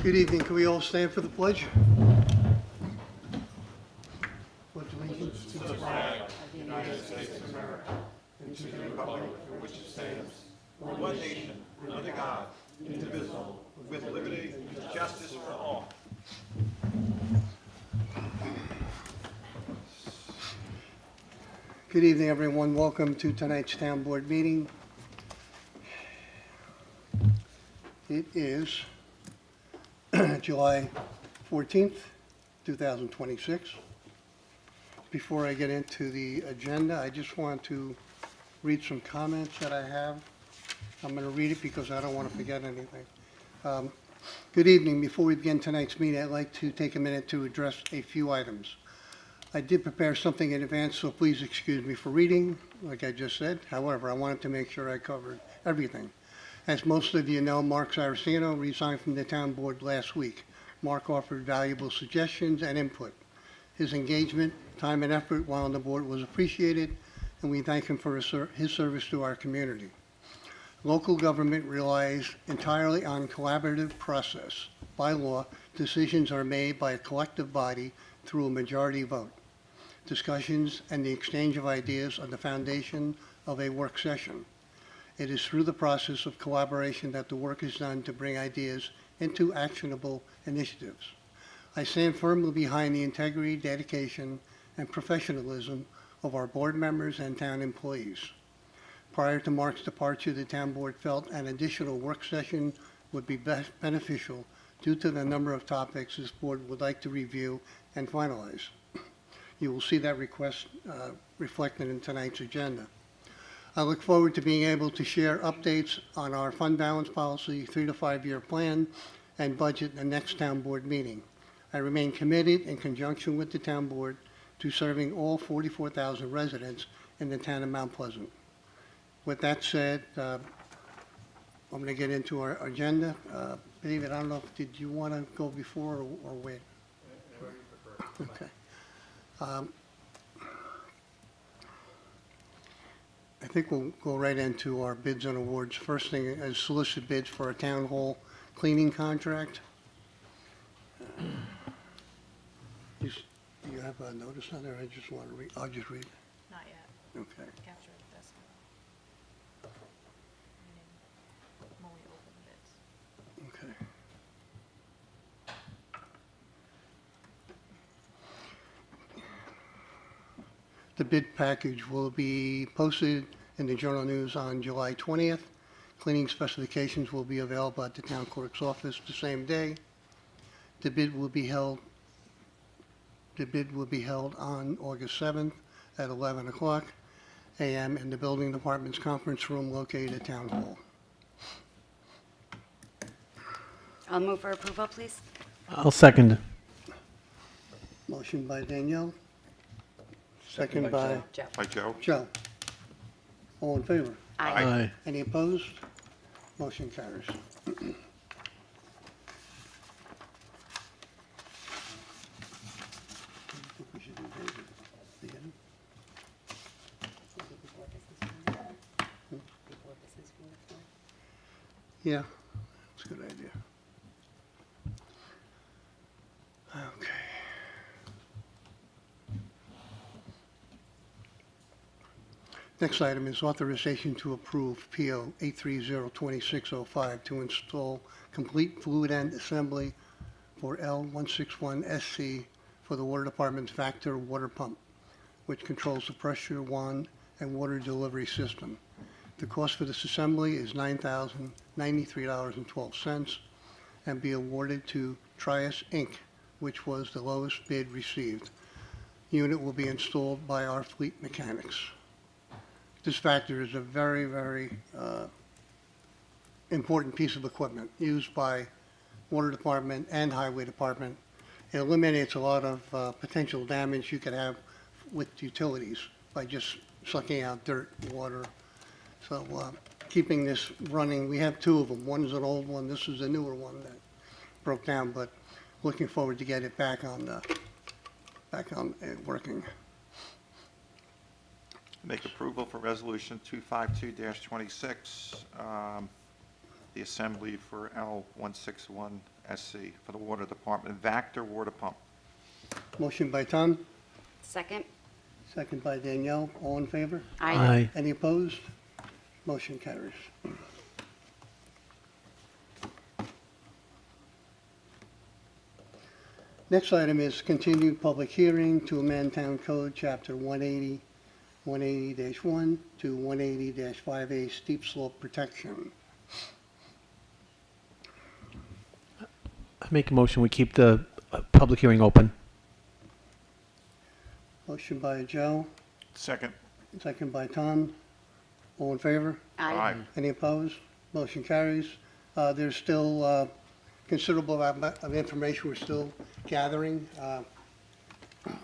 Good evening. Can we all stand for the pledge? Pledge allegiance to the flag of the United States of America and to the republic for which it stands, one nation, under God, indivisible, with liberty and justice for all. Good evening, everyone. Welcome to tonight's town board meeting. It is July 14th, 2026. Before I get into the agenda, I just want to read some comments that I have. I'm going to read it because I don't want to forget anything. Good evening. Before we begin tonight's meeting, I'd like to take a minute to address a few items. I did prepare something in advance, so please excuse me for reading, like I just said. However, I wanted to make sure I covered everything. As most of you know, Mark Saraceno resigned from the town board last week. Mark offered valuable suggestions and input. His engagement, time, and effort while on the board was appreciated, and we thank him for his service to our community. Local government relies entirely on collaborative process. By law, decisions are made by a collective body through a majority vote. Discussions and the exchange of ideas are the foundation of a work session. It is through the process of collaboration that the work is done to bring ideas into actionable initiatives. I stand firmly behind the integrity, dedication, and professionalism of our board members and town employees. Prior to Mark's departure, the town board felt an additional work session would be beneficial due to the number of topics this board would like to review and finalize. You will see that request reflected in tonight's agenda. I look forward to being able to share updates on our fund balance policy, 3 to 5 year plan, and budget in the next town board meeting. I remain committed in conjunction with the town board to serving all 44,000 residents in the town of Mount Pleasant. With that said, I'm going to get into our agenda. David, I don't know, did you want to go before or wait? Okay. I think we'll go right into our bids and awards. First thing is solicit bids for a town hall cleaning contract. Do you have a notice on there? I just want to read. I'll just read it. Not yet. Okay. Capture this one. When we open bids. Okay. The bid package will be posted in the Journal News on July 20th. Cleaning specifications will be available at the town clerk's office the same day. The bid will be held on August 7th at 11 o'clock a.m. in the building department's conference room located at Town Hall. I'll move for approval, please. I'll second. Motion by Danielle. Second by Joe. Hi, Joe. Joe. All in favor? Aye. Aye. Any opposed? Motion carries. Yeah, that's a good idea. Okay. Next item is authorization to approve PO 8302605 to install complete fluid end assembly for L161SC for the Water Department's Vactor water pump, which controls the pressure, wand, and water delivery system. The cost for this assembly is $9,093.12 and be awarded to Trias Inc., which was the lowest bid received. The unit will be installed by our fleet mechanics. This Vactor is a very, very important piece of equipment used by Water Department and Highway Department. It eliminates a lot of potential damage you could have with utilities by just sucking out dirt, water. So keeping this running, we have two of them. One is an old one. This is a newer one that broke down, but looking forward to get it back on working. Make approval for Resolution 252-26, the assembly for L161 SC for the Water Department, Vector Water Pump. Motion by Tom, Second. second by Danielle. All in favor? Aye. Any opposed? Motion carries. Next item is continued public hearing to amend Town Code Chapter 180, 180-1 to 180-5A steep slope protection. I make a motion, we keep the public hearing open. Motion by Joe, Second. second by Tom. All in favor? Any opposed? Motion carries. There's still considerable amount of information we're still gathering.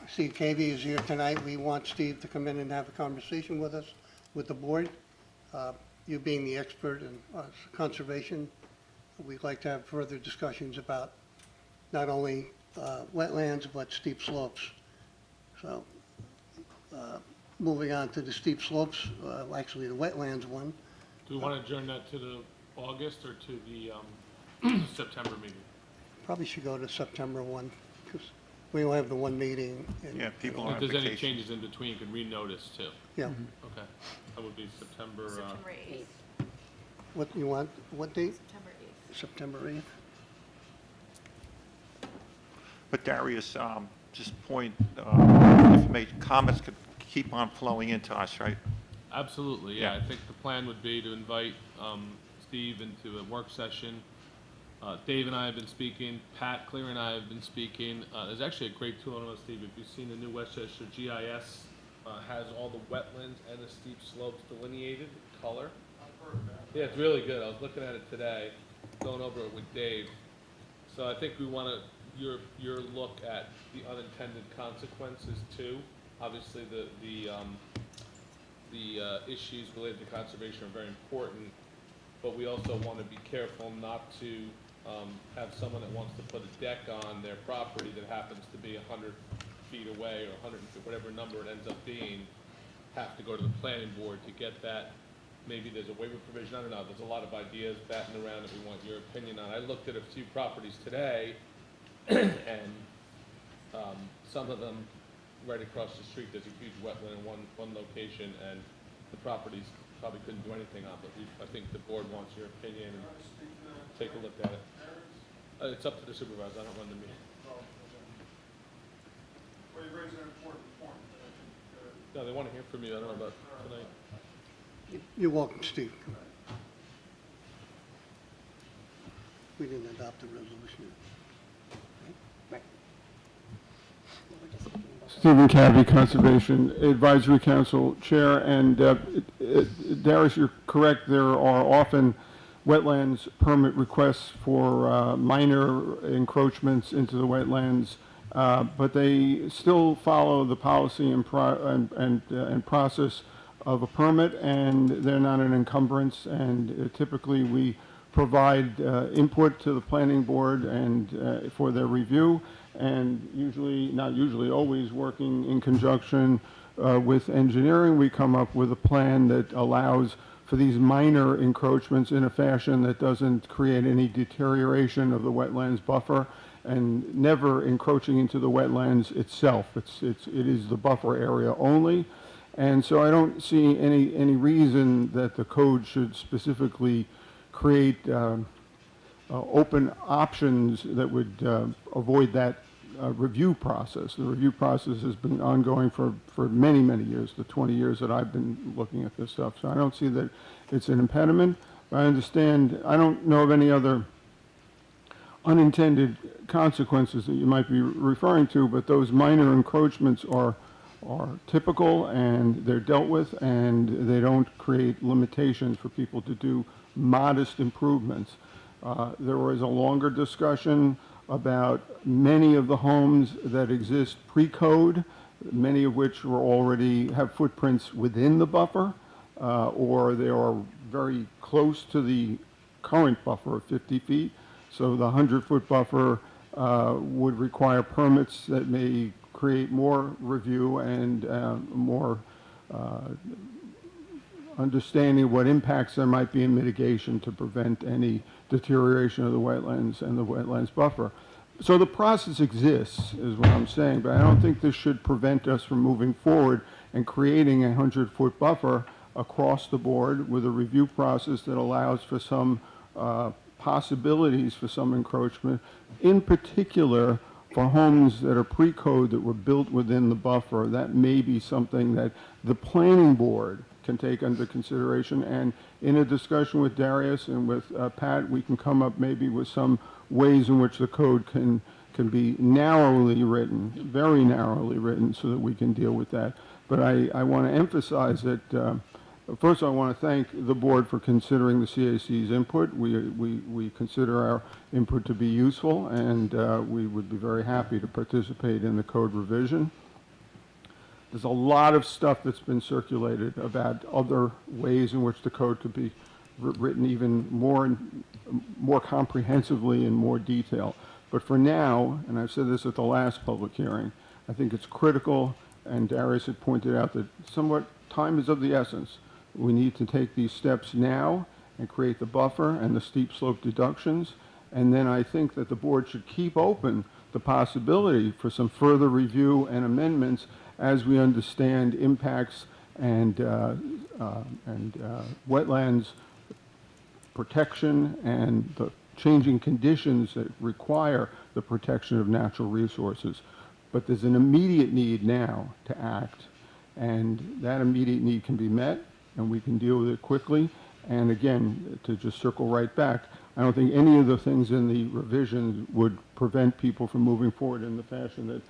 Steve Cavey is here tonight. We want Steve to come in and have a conversation with us, with the board. You being the expert in conservation, we'd like to have further discussions about not only wetlands, but steep slopes. So, moving on to the steep slopes, actually the wetlands one. Do we want to adjourn that to the August or to the September meeting? Probably should go to September 1, because we will have the one meeting. Yeah, people are If on there's any vacation. changes in between, you can renotice too. Yeah. Okay. That would be September, September 8th. What you want, what date? September 8th. September 8th? But Darius, just point, information, comments could keep on flowing into us, right? absolutely, yeah. Yeah. I think the plan would be to invite Steve into a work session. Dave and I have been speaking, Pat Clear and I have been speaking. There's actually a great tool, I don't know, Steve, if you've seen the new Westchester GIS, has all the wetlands and the steep slopes delineated, in color. Yeah, it's really good. I was looking at it today, going over it with Dave. So I think we want to, your look at the unintended consequences too. Obviously, the issues related to conservation are very important, but we also want to be careful not to have someone that wants to put a deck on their property that happens to be 100 feet away or 100, whatever number it ends up being, have to go to the planning board to get that. Maybe there's a waiver provision, I don't know, there's a lot of ideas batting around that we want your opinion on. I looked at a few properties today, and some of them, right across the street, there's a huge wetland in one location, and the properties probably couldn't do anything on, but I think the board wants your opinion, and take a look at it. It's up to the supervisor, I don't run the meeting. Well, you raise an important point. No, they want to hear from you, I don't know about tonight. You're welcome, Steve. We didn't adopt the resolution. Right. Stephen Cavey, Conservation Advisory Council Chair, and Darius, you're correct. There are often wetlands permit requests for minor encroachments into the wetlands, but they still follow the policy and process of a permit, and they're not an encumbrance. And typically, we provide input to the planning board and for their review, and usually, not usually, always working in conjunction with engineering, we come up with a plan that allows for these minor encroachments in a fashion that doesn't create any deterioration of the wetlands buffer and never encroaching into the wetlands itself. It is the buffer area only. And so I don't see any reason that the code should specifically create open options that would avoid that review process. The review process has been ongoing for many, many years, the 20 years that I've been looking at this stuff. So I don't see that it's an impediment. I understand, I don't know of any other unintended consequences that you might be referring to, but those minor encroachments are typical, and they're dealt with, and they don't create limitations for people to do modest improvements. There was a longer discussion about many of the homes that exist pre-code, many of which were already have footprints within the buffer, or they are very close to the current buffer of 50 feet. So the 100-foot buffer would require permits that may create more review and more understanding what impacts there might be in mitigation to prevent any deterioration of the wetlands and the wetlands buffer. So the process exists, is what I'm saying, but I don't think this should prevent us from moving forward and creating a 100-foot buffer across the board with a review process that allows for some possibilities for some encroachment, in particular for homes that are pre-code that were built within the buffer. That may be something that the planning board can take under consideration. And in a discussion with Darius and with Pat, we can come up maybe with some ways in which the code can be narrowly written, very narrowly written, so that we can deal with that. But I want to emphasize that, first I want to thank the board for considering the CAC's input. We consider our input to be useful, and we would be very happy to participate in the code revision. There's a lot of stuff that's been circulated about other ways in which the code could be written even more comprehensively in more detail. But for now, and I've said this at the last public hearing, I think it's critical, and Darius had pointed out that somewhat time is of the essence. We need to take these steps now and create the buffer and the steep slope deductions, and then I think that the board should keep open the possibility for some further review and amendments as we understand impacts and wetlands protection and the changing conditions that require the protection of natural resources. But there's an immediate need now to act, and that immediate need can be met, and we can deal with it quickly. And again, to just circle right back, I don't think any of the things in the revision would prevent people from moving forward in the fashion that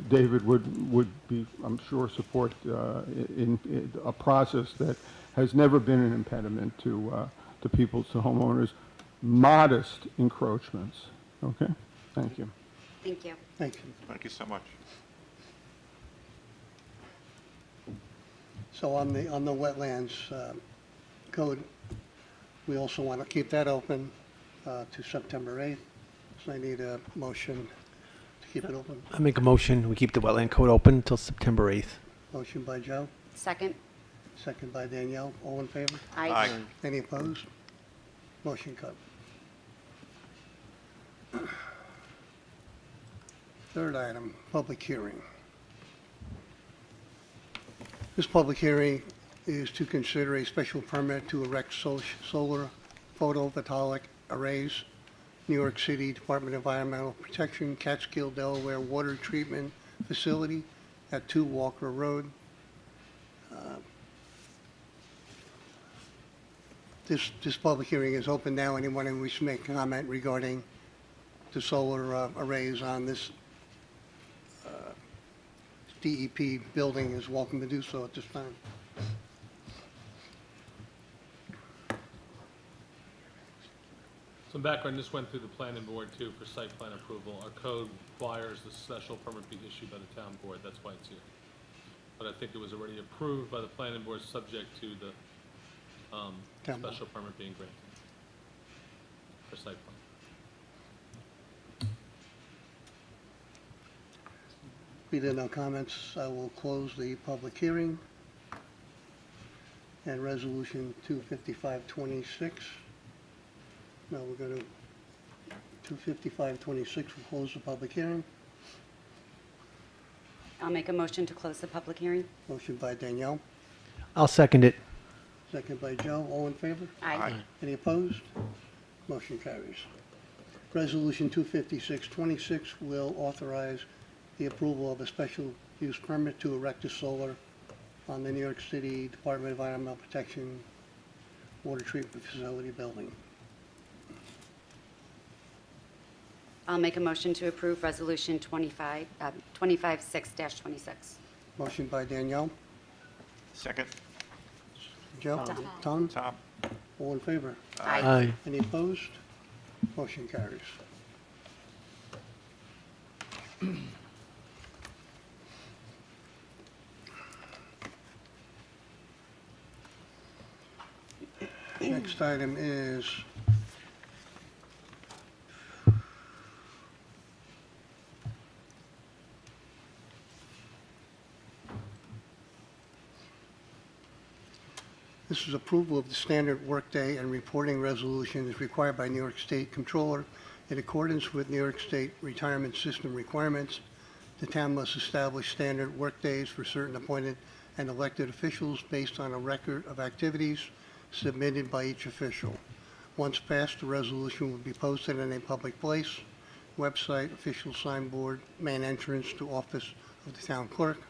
David would be, I'm sure, support in a process that has never been an impediment to people, to homeowners. Modest encroachments. Okay? Thank you. Thank you. Thank you. Thank you so much. So on the wetlands code, we also want to keep that open to September 8th. So I need a motion to keep it open. I make a motion, we keep the wetland code open until September 8th. Motion by Joe, Second? second by Danielle. All in favor? Aye. Any opposed? Motion cut. Third item, public hearing. This public hearing is to consider a special permit to erect solar photovoltaic arrays, New York City Department of Environmental Protection, Catskill, Delaware Water Treatment Facility at 2 Walker Road. This public hearing is open now. Anyone who wishes to make a comment regarding the solar arrays on this DEP building is welcome to do so at this time. Some background, this went through the planning board too for site plan approval. Our code requires the special permit be issued by the town board, that's why it's here. But I think it was already approved by the planning board, subject to the Town board. special permit being granted for site plan. If there are no comments, I will close the public hearing. And resolution 25526. Now we're going to 25526, we'll close the public hearing. I'll make a motion to close the public hearing. Motion by Danielle, I'll second it. second by Joe. All in favor? Aye. Any opposed? Motion carries. Resolution 25626 will authorize the approval of a special use permit to erect a solar on the New York City Department of Environmental Protection Water Treatment Facility building. I'll make a motion to approve Resolution 256-26. Motion by Danielle. Second, Joe? Tom. Tom? Tom. All in favor? Aye. Any opposed? Motion carries. Next item is This is approval of the standard workday and reporting resolution as required by New York State Comptroller. In accordance with New York State retirement system requirements, the town must establish standard workdays for certain appointed and elected officials based on a record of activities submitted by each official. Once passed, the resolution will be posted in a public place, website, official signboard, main entrance to office of the town clerk.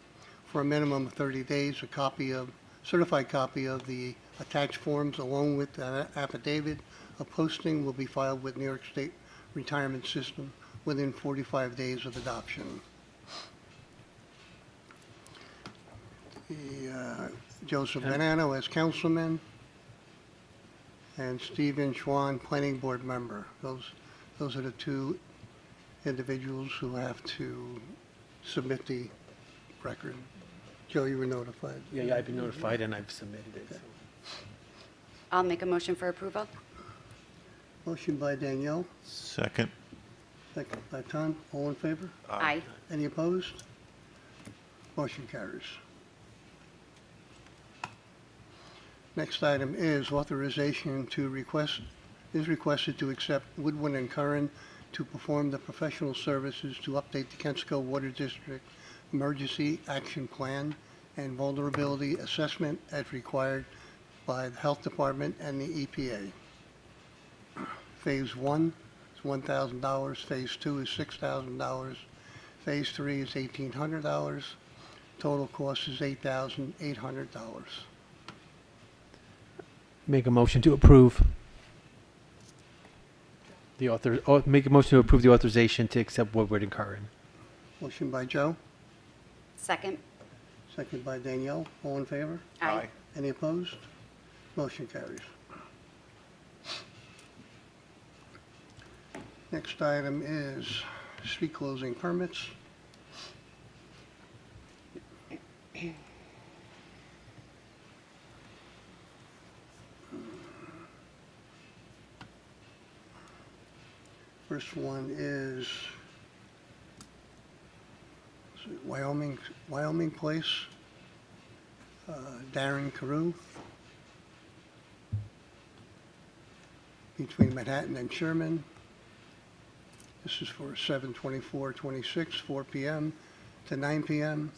For a minimum of 30 days, a certified copy of the attached forms along with the affidavit of posting will be filed with New York State Retirement System within 45 days of adoption. Joseph Bonanno as councilman, and Stephen Schwan, planning board member. Those are the two individuals who have to submit the record. Joe, you were notified. Yeah, I've been notified and I've submitted it. so. I'll make a motion for approval. Motion by Danielle, Second. second by Tom. All in favor? Aye. Any opposed? Motion carries. Next item is authorization is requested to accept Woodward and Curran to perform the professional services to update the Kensico Water District Emergency Action Plan and Vulnerability Assessment as required by the Health Department and the EPA. Phase 1 is $1,000, Phase 2 is $6,000, Phase 3 is $1,800, total cost is $8,800. Make a motion to approve make a motion to approve the authorization to accept Woodward and Curran. Motion by Joe, Second. second by Danielle. All in favor? Aye. Any opposed? Motion carries. Next item is street closing permits. First one is Wyoming Place, Darren Carew, between Manhattan and Sherman. This is for 7/24/26, 4 p.m. to 9 p.m.,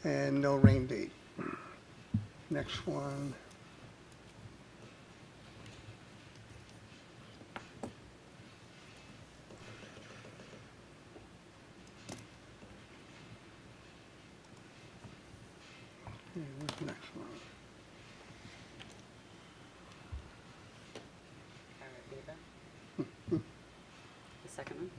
and no rain date. Next one. Okay, what's the next one? The second one.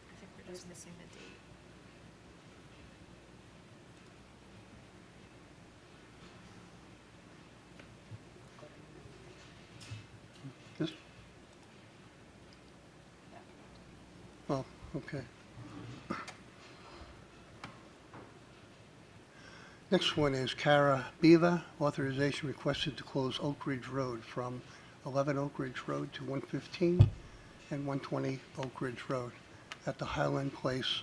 I think we're just missing the date. This? Oh, okay. Next one is Cara Biva, authorization requested to close Oak Ridge Road from 11 Oak Ridge Road to 115 and 120 Oak Ridge Road at the Highland Place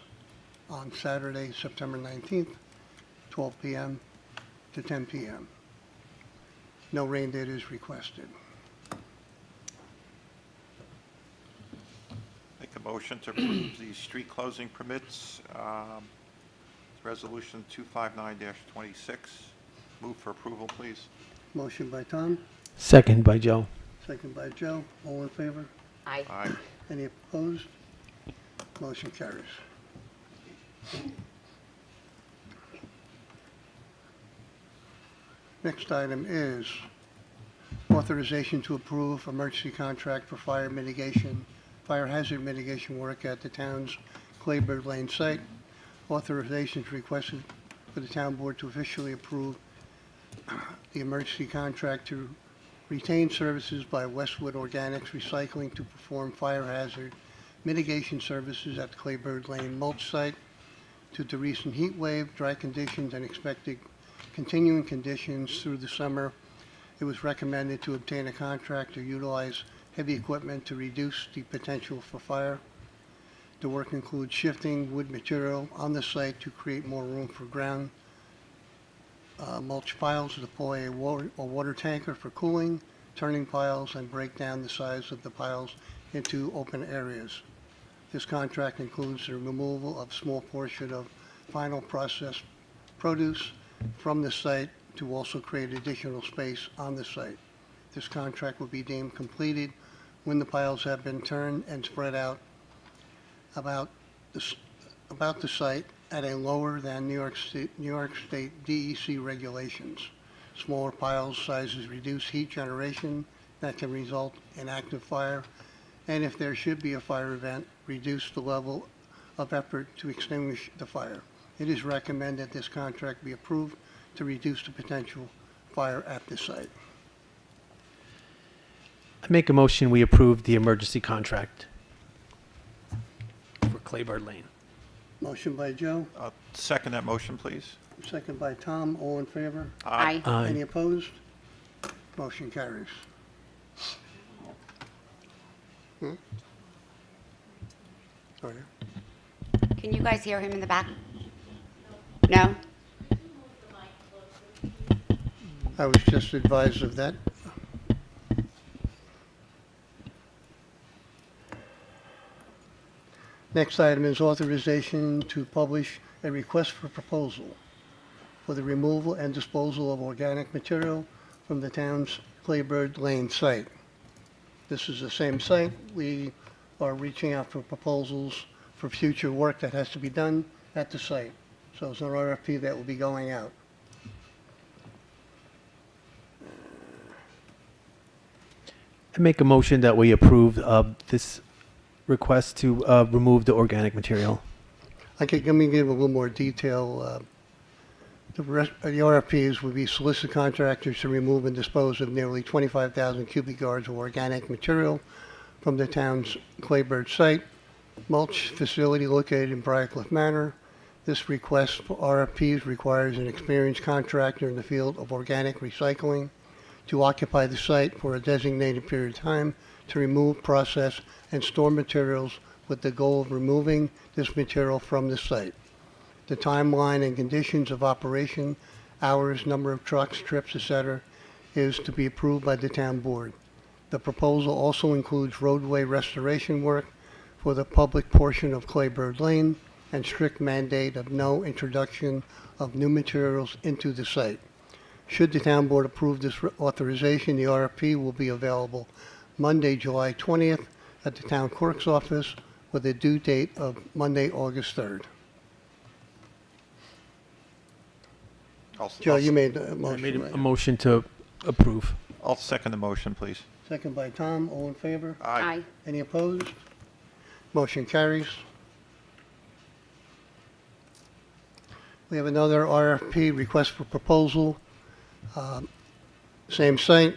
on Saturday, September 19th, 12 p.m. to 10 p.m. No rain date is requested. Make a motion to approve the street closing permits, Resolution 259-26. Move for approval, please. Motion by Tom, Second by Joe. second by Joe. All in favor? Aye. Aye. Any opposed? Motion carries. Next item is authorization to approve emergency contract for fire hazard mitigation work at the town's Claybird Lane site. Authorization is requested for the town board to officially approve the emergency contract to retain services by Westwood Organics Recycling to perform fire hazard mitigation services at the Claybird Lane mulch site. Due to recent heat wave, dry conditions, and expected continuing conditions through the summer, it was recommended to obtain a contract to utilize heavy equipment to reduce the potential for fire. The work includes shifting wood material on the site to create more room for ground mulch piles, deploy a water tanker for cooling, turning piles, and break down the size of the piles into open areas. This contract includes the removal of small portion of final processed produce from the site to also create additional space on the site. This contract will be deemed completed when the piles have been turned and spread out about the site at a lower than New York State DEC regulations. Smaller piles sizes reduce heat generation that can result in active fire, and if there should be a fire event, reduce the level of effort to extinguish the fire. It is recommended this contract be approved to reduce the potential fire at the site. I make a motion we approve the emergency contract for Claybird Lane. Motion by Joe, Second that motion, please. second by Tom. All in favor? Aye. Any opposed? Motion carries. Sorry. Can you guys hear him in the back? No? I was just advised of that. Next item is authorization to publish a request for proposal for the removal and disposal of organic material from the town's Claybird Lane site. This is the same site. We are reaching out for proposals for future work that has to be done at the site. So it's an RFP that will be going out. I make a motion that we approve this request to remove the organic material. Let me give a little more detail. The RFPs would be solicit contractors to remove and dispose of nearly 25,000 cubic yards of organic material from the town's Claybird site, mulch facility located in Briarcliff Manor. This request for RFPs requires an experienced contractor in the field of organic recycling to occupy the site for a designated period of time to remove, process, and store materials with the goal of removing this material from the site. The timeline and conditions of operation, hours, number of trucks, trips, etc., is to be approved by the town board. The proposal also includes roadway restoration work for the public portion of Claybird Lane and strict mandate of no introduction of new materials into the site. Should the town board approve this authorization, the RFP will be available Monday, July 20th at the town clerk's office with a due date of Monday, August 3rd. Joe, you made the I motion, made right? a motion to approve. I'll second the motion, please. Second by Tom, all in favor? Aye. Any opposed? Motion carries. We have another RFP, request for proposal. Same site.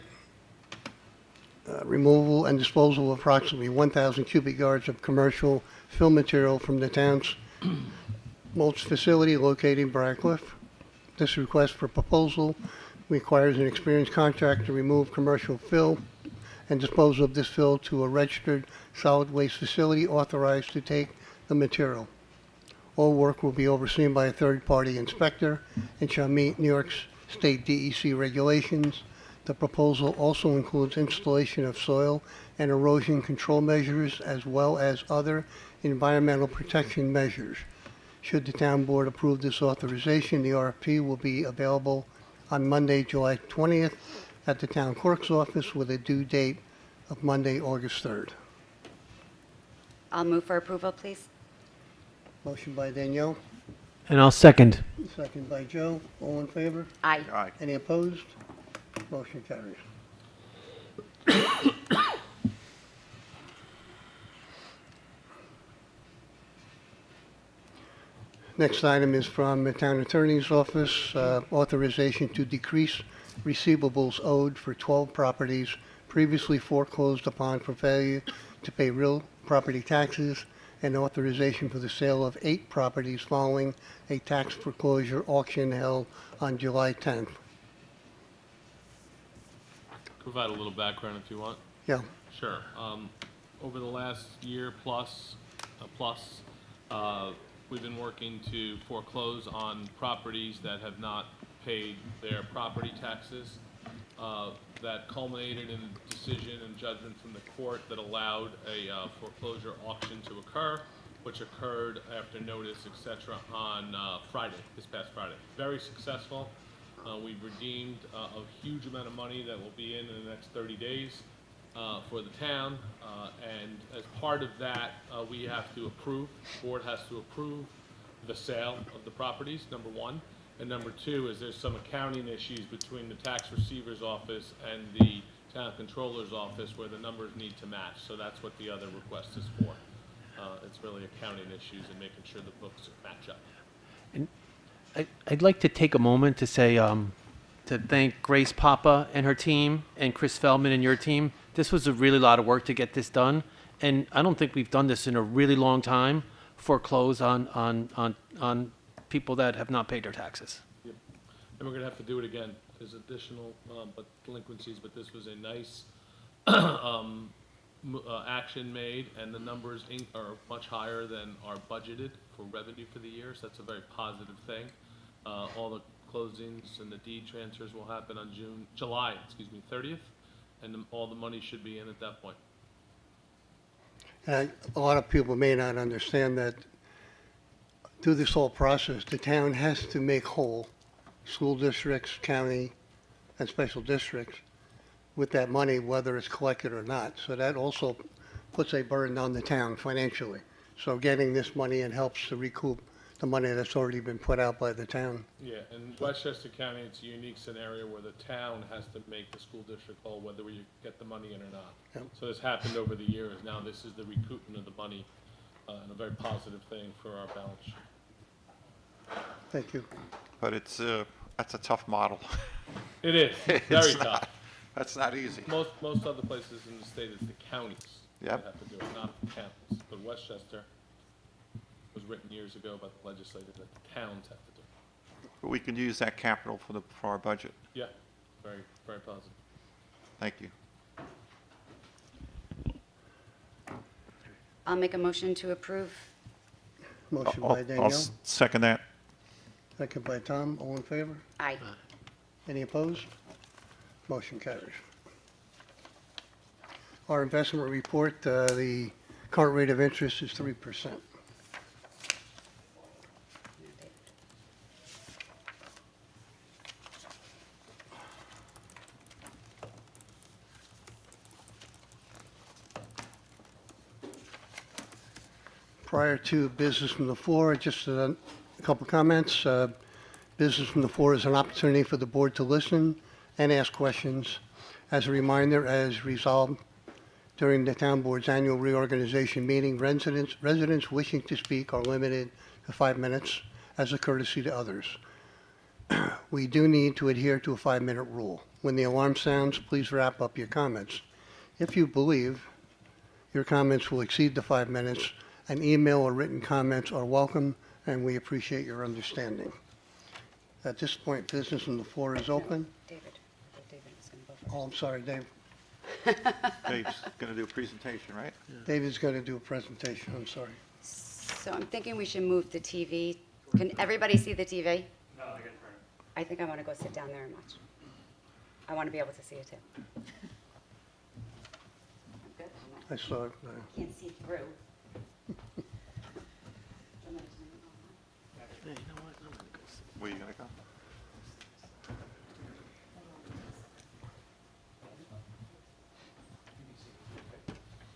Removal and disposal of approximately 1,000 cubic yards of commercial fill material from the town's mulch facility located in Briarcliff. This request for proposal requires an experienced contractor to remove commercial fill and dispose of this fill to a registered solid waste facility authorized to take the material. All work will be overseen by a third-party inspector and shall meet New York State DEC regulations. The proposal also includes installation of soil and erosion control measures as well as other environmental protection measures. Should the town board approve this authorization, the RFP will be available on Monday, July 20th at the town clerk's office with a due date of Monday, August 3rd. I'll move for approval, please. Motion by Danielle, And I'll second. second by Joe. All in favor? Aye. Aye. Any opposed? Motion carries. Next item is from the town attorney's office, authorization to decrease receivables owed for 12 properties previously foreclosed upon for failure to pay real property taxes, and authorization for the sale of 8 properties following a tax foreclosure auction held on July 10th. Provide a little background if you want. Yeah, Sure. Over the last year plus, we've been working to foreclose on properties that have not paid their property taxes. That culminated in a decision and judgment from the court that allowed a foreclosure auction to occur, which occurred after notice, et cetera, on Friday, this past Friday. Very successful. We've redeemed a huge amount of money that will be in the next 30 days for the town. And as part of that, we have to approve, the board has to approve the sale of the properties, number one. And number two is there's some accounting issues between the tax receiver's office and the town controller's office where the numbers need to match. So that's what the other request is for. It's really accounting issues and making sure the books match up. I'd like to take a moment to say, to thank Grace Papa and her team and Chris Feldman and your team. This was a really lot of work to get this done. And I don't think we've done this in a really long time, foreclose on people that have not paid their taxes. Yep. And we're gonna have to do it again. There's additional, delinquencies, but this was a nice, action made, and the numbers are much higher than are budgeted for revenue for the year, so that's a very positive thing. All the closings and the deed transfers will happen on July 30th, and all the money should be in at that point. and a lot of people may not understand that through this whole process, the town has to make whole school districts, county, and special districts with that money, whether it's collected or not. So that also puts a burden on the town financially. So getting this money in helps to recoup the money that's already been put out by the town. Yeah, in Westchester County, it's a unique scenario where the town has to make the school district whole, whether we get the money in or not. Yep. So this happened over the years. Now this is the recoupment of the money, and a very positive thing for our balance sheet. Thank you. But that's a tough model. It is, It's very not- tough. That's not easy. Most other places in the state, it's the counties that Yep. have to do it, not the towns. But Westchester was written years ago by the legislature that the towns have to do it. But we can use that capital for our budget. Yeah, very, very positive. Thank you. I'll make a motion to approve. Motion by I'll Danielle, second that. second by Tom. All in favor? Aye. Any opposed? Motion carries. Our investment report, the current rate of interest is 3%. Prior to business from the floor, just a couple comments. Business from the floor is an opportunity for the board to listen and ask questions. As a reminder, as resolved during the town board's annual reorganization meeting, residents wishing to speak are limited to 5 minutes as a courtesy to others. We do need to adhere to a 5-minute rule. When the alarm sounds, please wrap up your comments. If you believe your comments will exceed the 5 minutes, an email or written comments are welcome, and we appreciate your understanding. At this point, business on the floor is open. David. David is going to go first. Oh, I'm sorry, Dave. Dave's going to do a presentation, right? David's going to do a presentation, I'm sorry. So I'm thinking we should move the TV. Can everybody see the TV? No, I think I want to go sit down there and watch. I want to be able to see it too. I'm good. I saw it. Can't see through. Where are you going to go?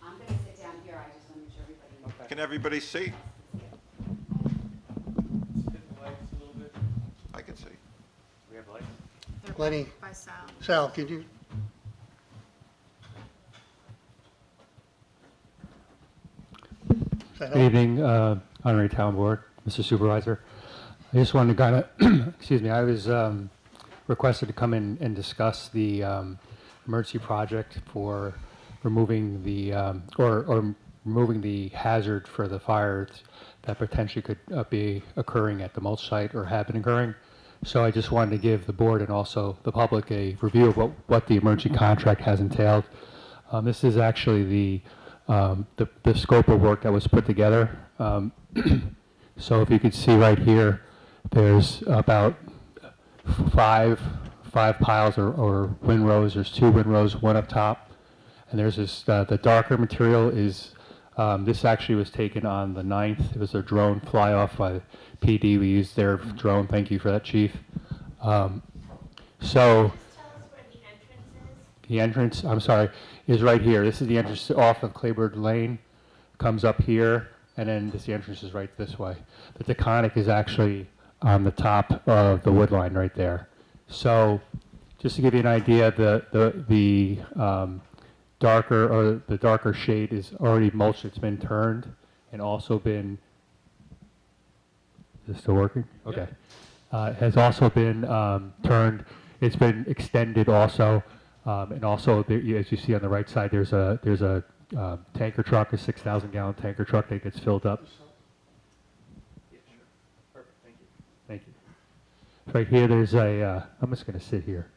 I'm going to sit down here. I just want to make sure everybody. Can everybody see? I can see. They're Lenny. by Sal. Sal, could you? Is that Good help? evening, Honorary Town Board, Mr. Supervisor. I just wanted to kind of, excuse me, I was requested to come in and discuss the emergency project for removing the, or removing the hazard for the fires that potentially could be occurring at the mulch site or have been occurring. So I just wanted to give the board and also the public a review of what the emergency contract has entailed. This is actually the scope of work that was put together. So if you could see right here, there's about five piles or windrows. There's 2 windrows, one up top, and there's this. The darker material is. This actually was taken on the 9th. It was a drone fly-off by PD. We used their drone. Thank you for that, Chief. So the entrance, I'm sorry, is right here. This is the entrance off of Claybird Lane. Comes up here, and then the entrance is right this way. The Taconic is actually on the top of the wood line right there. So just to give you an idea, the darker shade is already mulched. It's been turned and also been. Is this still working? Okay. Has also been turned. It's been extended also, and also there, as you see on the right side, there's a tanker truck, a 6,000-gallon tanker truck that gets filled up. Yeah, sure. Perfect, thank you. Thank you. Right here, there's a. I'm just going to sit here.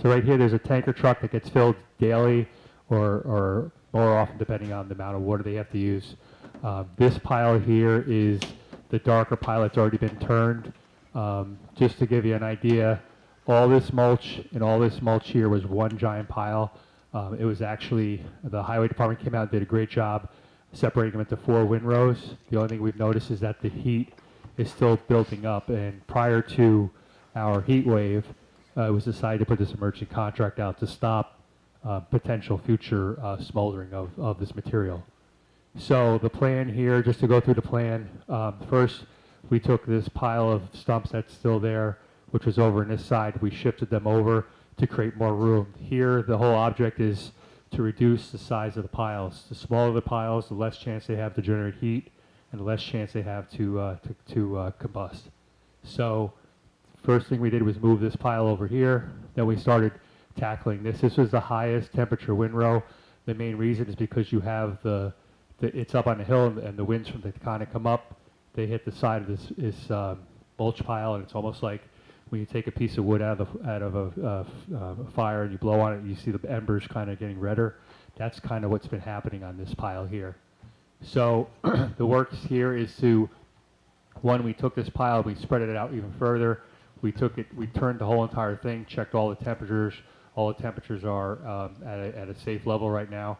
So right here, there's a tanker truck that gets filled daily or more often depending on the amount of water they have to use. This pile here is the darker pile that's already been turned. Just to give you an idea, all this mulch and all this mulch here was one giant pile. It was actually, the highway department came out and did a great job separating them into 4 windrows. The only thing we've noticed is that the heat is still building up, and prior to our heat wave, it was decided to put this emergency contract out to stop potential future smoldering of this material. So the plan here, just to go through the plan, first we took this pile of stumps that's still there, which was over on this side. We shifted them over to create more room. Here, the whole object is to reduce the size of the piles. The smaller the piles, the less chance they have to generate heat, and the less chance they have to combust. So first thing we did was move this pile over here. Then we started tackling this. This was the highest temperature windrow. The main reason is because you have it's up on the hill, and the winds from the Taconic come up. They hit the side of this mulch pile, and it's almost like when you take a piece of wood out of a fire and you blow on it, you see the embers kind of getting redder. That's kind of what's been happening on this pile here. So the work here is to, one, we took this pile, we spread it out even further. We turned the whole entire thing, checked all the temperatures. All the temperatures are at a safe level right now.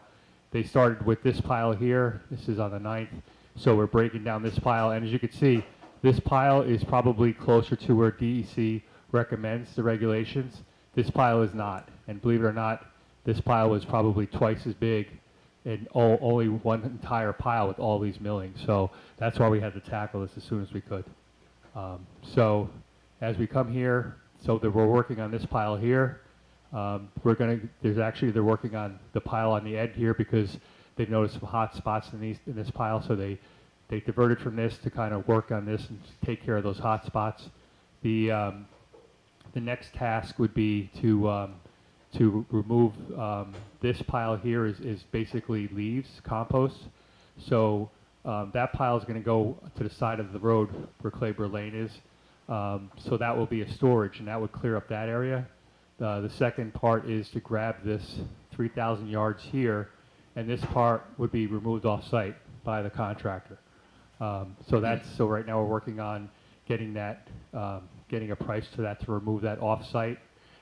They started with this pile here. This is on the 9th. So we're breaking down this pile. And as you can see, this pile is probably closer to where DEC recommends the regulations. This pile is not. And believe it or not, this pile was probably twice as big and only one entire pile with all these millings. So that's why we had to tackle this as soon as we could. So as we come here, so that we're working on this pile here. They're working on the pile on the end here because they've noticed some hot spots in this pile. So they diverted from this to kind of work on this and take care of those hot spots. The next task would be to remove this pile here is basically leaves, compost. So that pile is going to go to the side of the road where Claybird Lane is. So that will be a storage, and that would clear up that area. The second part is to grab this 3,000 yards here, and this part would be removed off-site by the contractor. So right now we're working on getting that, getting a price to that to remove that off-site.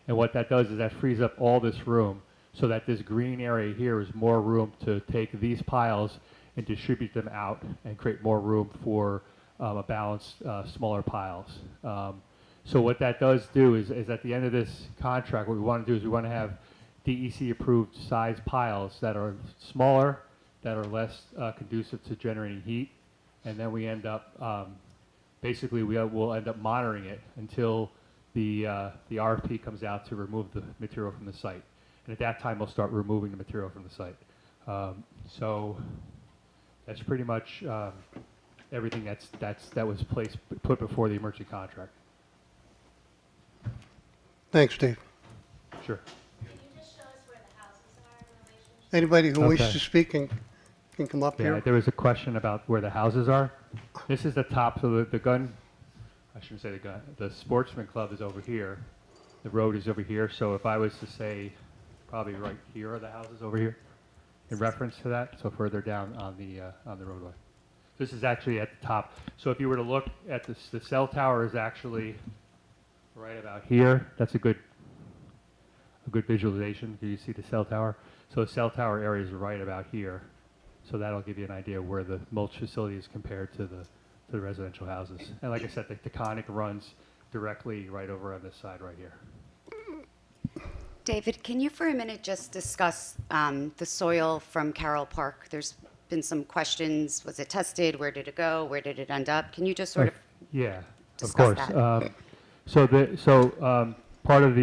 And what that does is that frees up all this room so that this green area here is more room to take these piles and distribute them out and create more room for a balanced, smaller piles. So what that does do is at the end of this contract, what we want to do is we want to have DEC approved size piles that are smaller, that are less conducive to generating heat, and then we end up, basically we'll end up monitoring it until the RFP comes out to remove the material from the site. And at that time, we'll start removing the material from the site. So that's pretty much everything that was put before the emergency contract. Thanks, Dave. Sure. Could you just show us where the houses are in relation to? Anybody who wishes Okay. to speak can come up Yeah, here. there was a question about where the houses are. This is the top, so the gun, I shouldn't say the gun, the sportsman club is over here. The road is over here, so if I was to say, probably right here are the houses over here, in reference to that, so further down on the roadway. This is actually at the top. So if you were to look at this, the cell tower is actually right about here. That's a good visualization. Do you see the cell tower? So the cell tower area is right about here. So that'll give you an idea where the mulch facility is compared to the residential houses. And like I said, the Taconic runs directly right over on this side right here. David, can you for a minute just discuss the soil from Carroll Park? There's been some questions. Was it tested? Where did it go? Where did it end up? Can you just sort of Yeah, of discuss course. that? Part of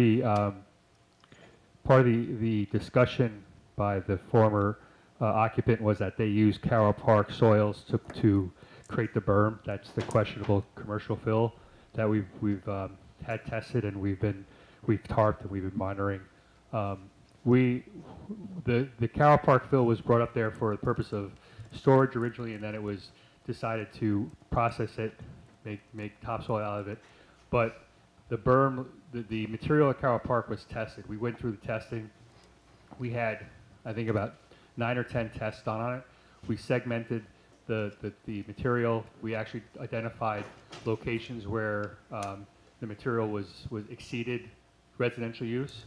the discussion by the former occupant was that they used Carroll Park soils to create the berm. That's the questionable commercial fill that we've had tested, and we've tarped and we've been monitoring. The Carroll Park fill was brought up there for the purpose of storage originally, and then it was decided to process it, make topsoil out of it. But the berm, the material at Carroll Park was tested. We went through the testing. We had, I think, about 9 or 10 tests done on it. We segmented the material. We actually identified locations where the material was exceeded residential use.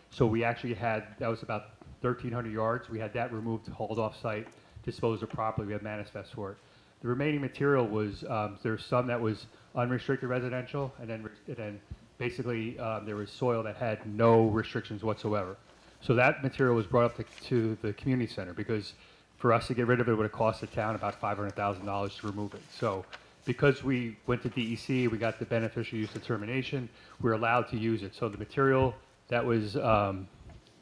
So we actually had, that was about 1,300 yards. We had that removed, hauled off site, disposed of properly. We had manifest for it. The remaining material was, there's some that was unrestricted residential, and then basically there was soil that had no restrictions whatsoever. So that material was brought up to the community center, because for us to get rid of it would have cost the town about $500,000 to remove it. So because we went to DEC, we got the beneficial use determination, we're allowed to use it. So the material that was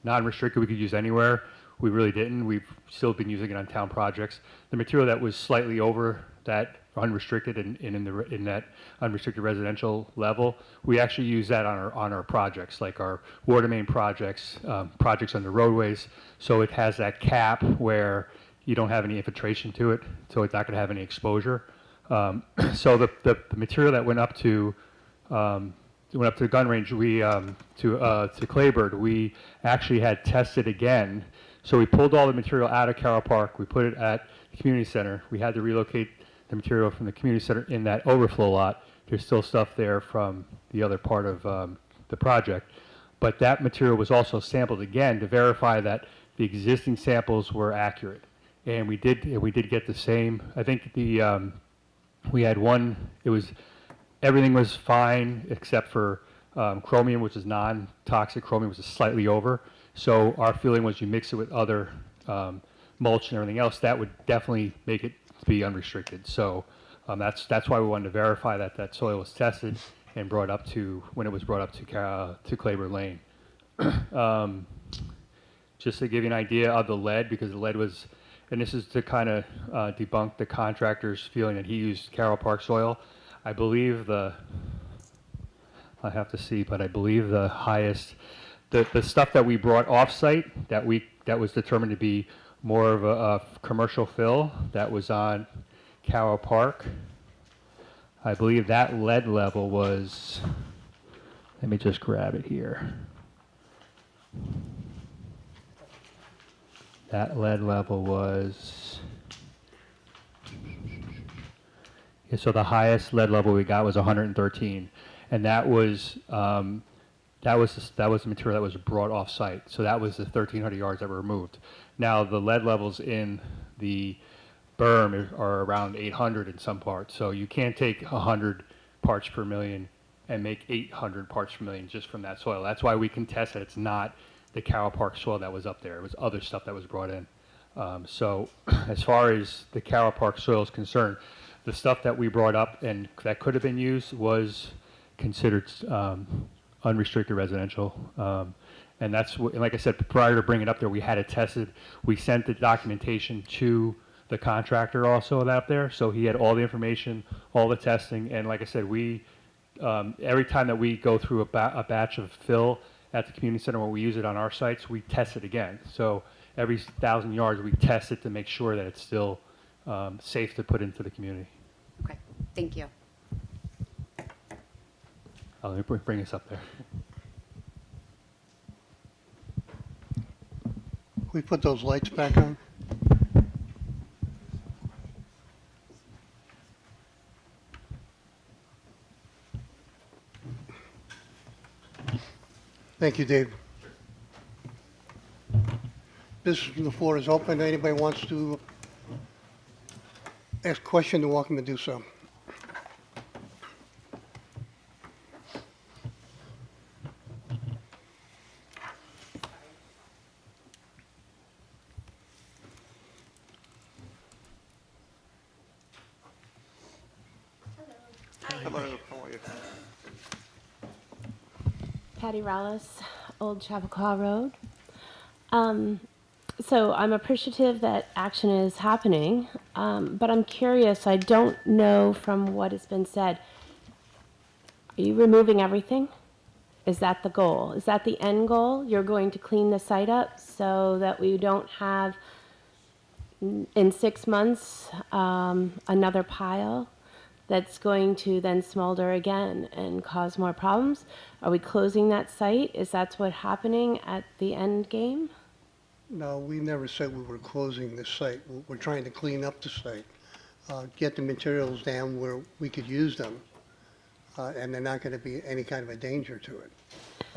non-restricted we could use anywhere, we really didn't. We've still been using it on town projects. The material that was slightly over that unrestricted and in that unrestricted residential level, we actually use that on our projects, like our water main projects, projects on the roadways. So it has that cap where you don't have any infiltration to it, so it's not going to have any exposure. So the material that went up to the gun range, we to Claybird, we actually had tested again. So we pulled all the material out of Carroll Park. We put it at the community center. We had to relocate the material from the community center in that overflow lot. There's still stuff there from the other part of the project. But that material was also sampled again to verify that the existing samples were accurate. And we did get the same. I think we had one, everything was fine except for chromium, which is non-toxic. Chromium was slightly over. So our feeling was you mix it with other mulch and everything else, that would definitely make it be unrestricted. So that's why we wanted to verify that soil was tested and brought up to, when it was brought up to Claybird Lane. Just to give you an idea of the lead, because the lead was, and this is to kind of debunk the contractor's feeling that he used Carroll Park soil. I believe I have to see, but I believe the highest, the stuff that we brought off-site that was determined to be more of a commercial fill that was on Carroll Park, I believe that lead level was, let me just grab it here. That lead level was, yeah, so the highest lead level we got was 113, and that was the material that was brought off site. So that was the 1,300 yards that were removed. Now the lead levels in the berm are around 800 in some parts. So you can't take 100 parts per million and make 800 parts per million just from that soil. That's why we can test that it's not the Carroll Park soil that was up there. It was other stuff that was brought in. So as far as the Carroll Park soil is concerned, the stuff that we brought up and that could have been used was considered unrestricted residential. And that's what, and like I said, prior to bringing it up there, we had it tested. We sent the documentation to the contractor also out there. So he had all the information, all the testing. And like I said, every time that we go through a batch of fill at the community center, when we use it on our sites, we test it again. So every 1,000 yards, we test it to make sure that it's still safe to put into the community. Okay, thank you. Let me bring this up there. We put those lights back on? Thank you, Dave. Business from the floor is open. Anybody wants to ask a question, they're welcome to do so. Hello, how are you? Patty Rallis, Old Chappaqua Road. So I'm appreciative that action is happening, but I'm curious, I don't know from what has been said. Are you removing everything? Is that the goal? Is that the end goal? You're going to clean the site up so that we don't have, in 6 months, another pile that's going to then smolder again and cause more problems? Are we closing that site? Is that what's happening at the end game? No, we never said we were closing the site. We're trying to clean up the site, get the materials down where we could use them, and they're not going to be any kind of a danger to it.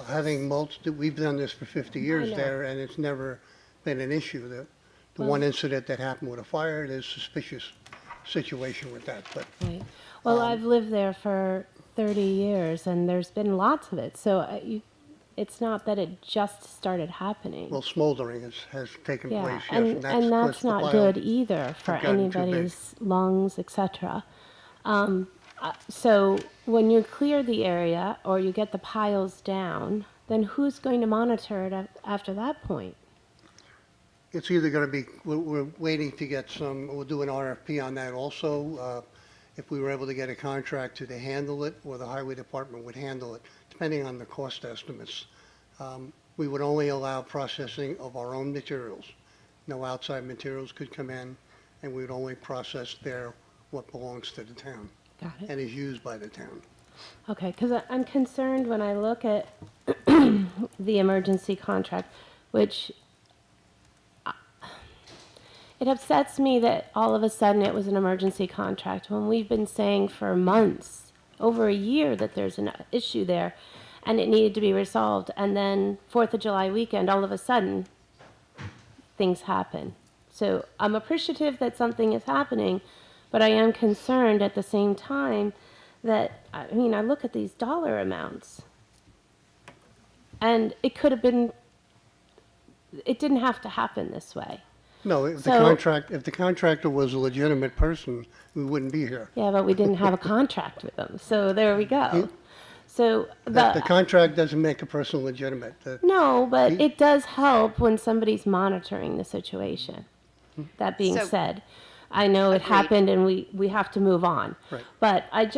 Having mulched, we've done this for 50 years know. there, and it's never been an issue. The one incident that happened with a fire, there's a suspicious situation with that, but Right. Well, I've lived there for 30 years, and there's been lots of it. So it's not that it just started happening. well, smoldering has taken Yeah, place, yes, and that's pushed the not pile. good either for have gotten too big. anybody's lungs, etc. So when you clear the area or you get the piles down, then who's going to monitor it after that point? It's either going to be, we're waiting to get some, we'll do an RFP on that also. If we were able to get a contractor to handle it, or the highway department would handle it, depending on the cost estimates. We would only allow processing of our own materials. No outside materials could come in, and we would only process there what belongs to the town Got it. and is used by the town. Okay, because I'm concerned when I look at the emergency contract, which it upsets me that all of a sudden it was an emergency contract when we've been saying for months, over a year, that there's an issue there and it needed to be resolved. And then 4th of July weekend, all of a sudden, things happen. So I'm appreciative that something is happening, but I am concerned at the same time that, I mean, I look at these dollar amounts and it could have been, it didn't have to happen this way. No, if So- if the contractor was a legitimate person, we wouldn't be here. Yeah, but we didn't have a contract with them, so there we go. So The contract doesn't make a person legitimate. no, but He- it does help when somebody's monitoring the situation. That being So- said, I know it Agreed. happened and we have to move on. Right. But I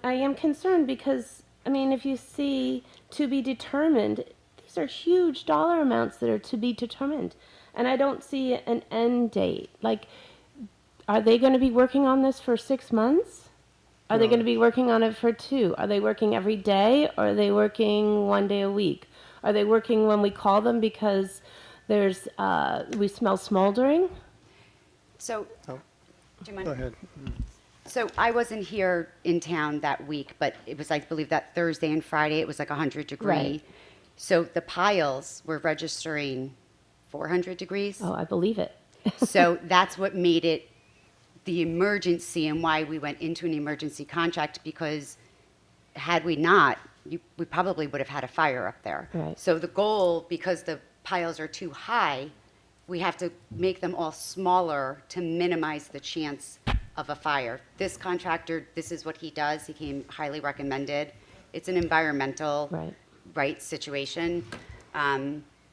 am concerned because, I mean, if you see to be determined, these are huge dollar amounts that are to be determined. And I don't see an end date. Like, are they going to be working on this for 6 months? Are they No. going to be working on it for 2? Are they working every day, or are they working 1 day a week? Are they working when we call them because there's we smell smoldering? So, Oh, do you mind? Go ahead. So I wasn't here in town that week, but it was, I believe, that Thursday and Friday, it was like 100 degree. Right. So the piles were registering 400 degrees. Oh, I believe it. So that's what made it the emergency and why we went into an emergency contract, because had we not, we probably would have had a fire up there. Right. So the goal, because the piles are too high, we have to make them all smaller to minimize the chance of a fire. This contractor, this is what he does. He came highly recommended. It's an environmental Right. situation.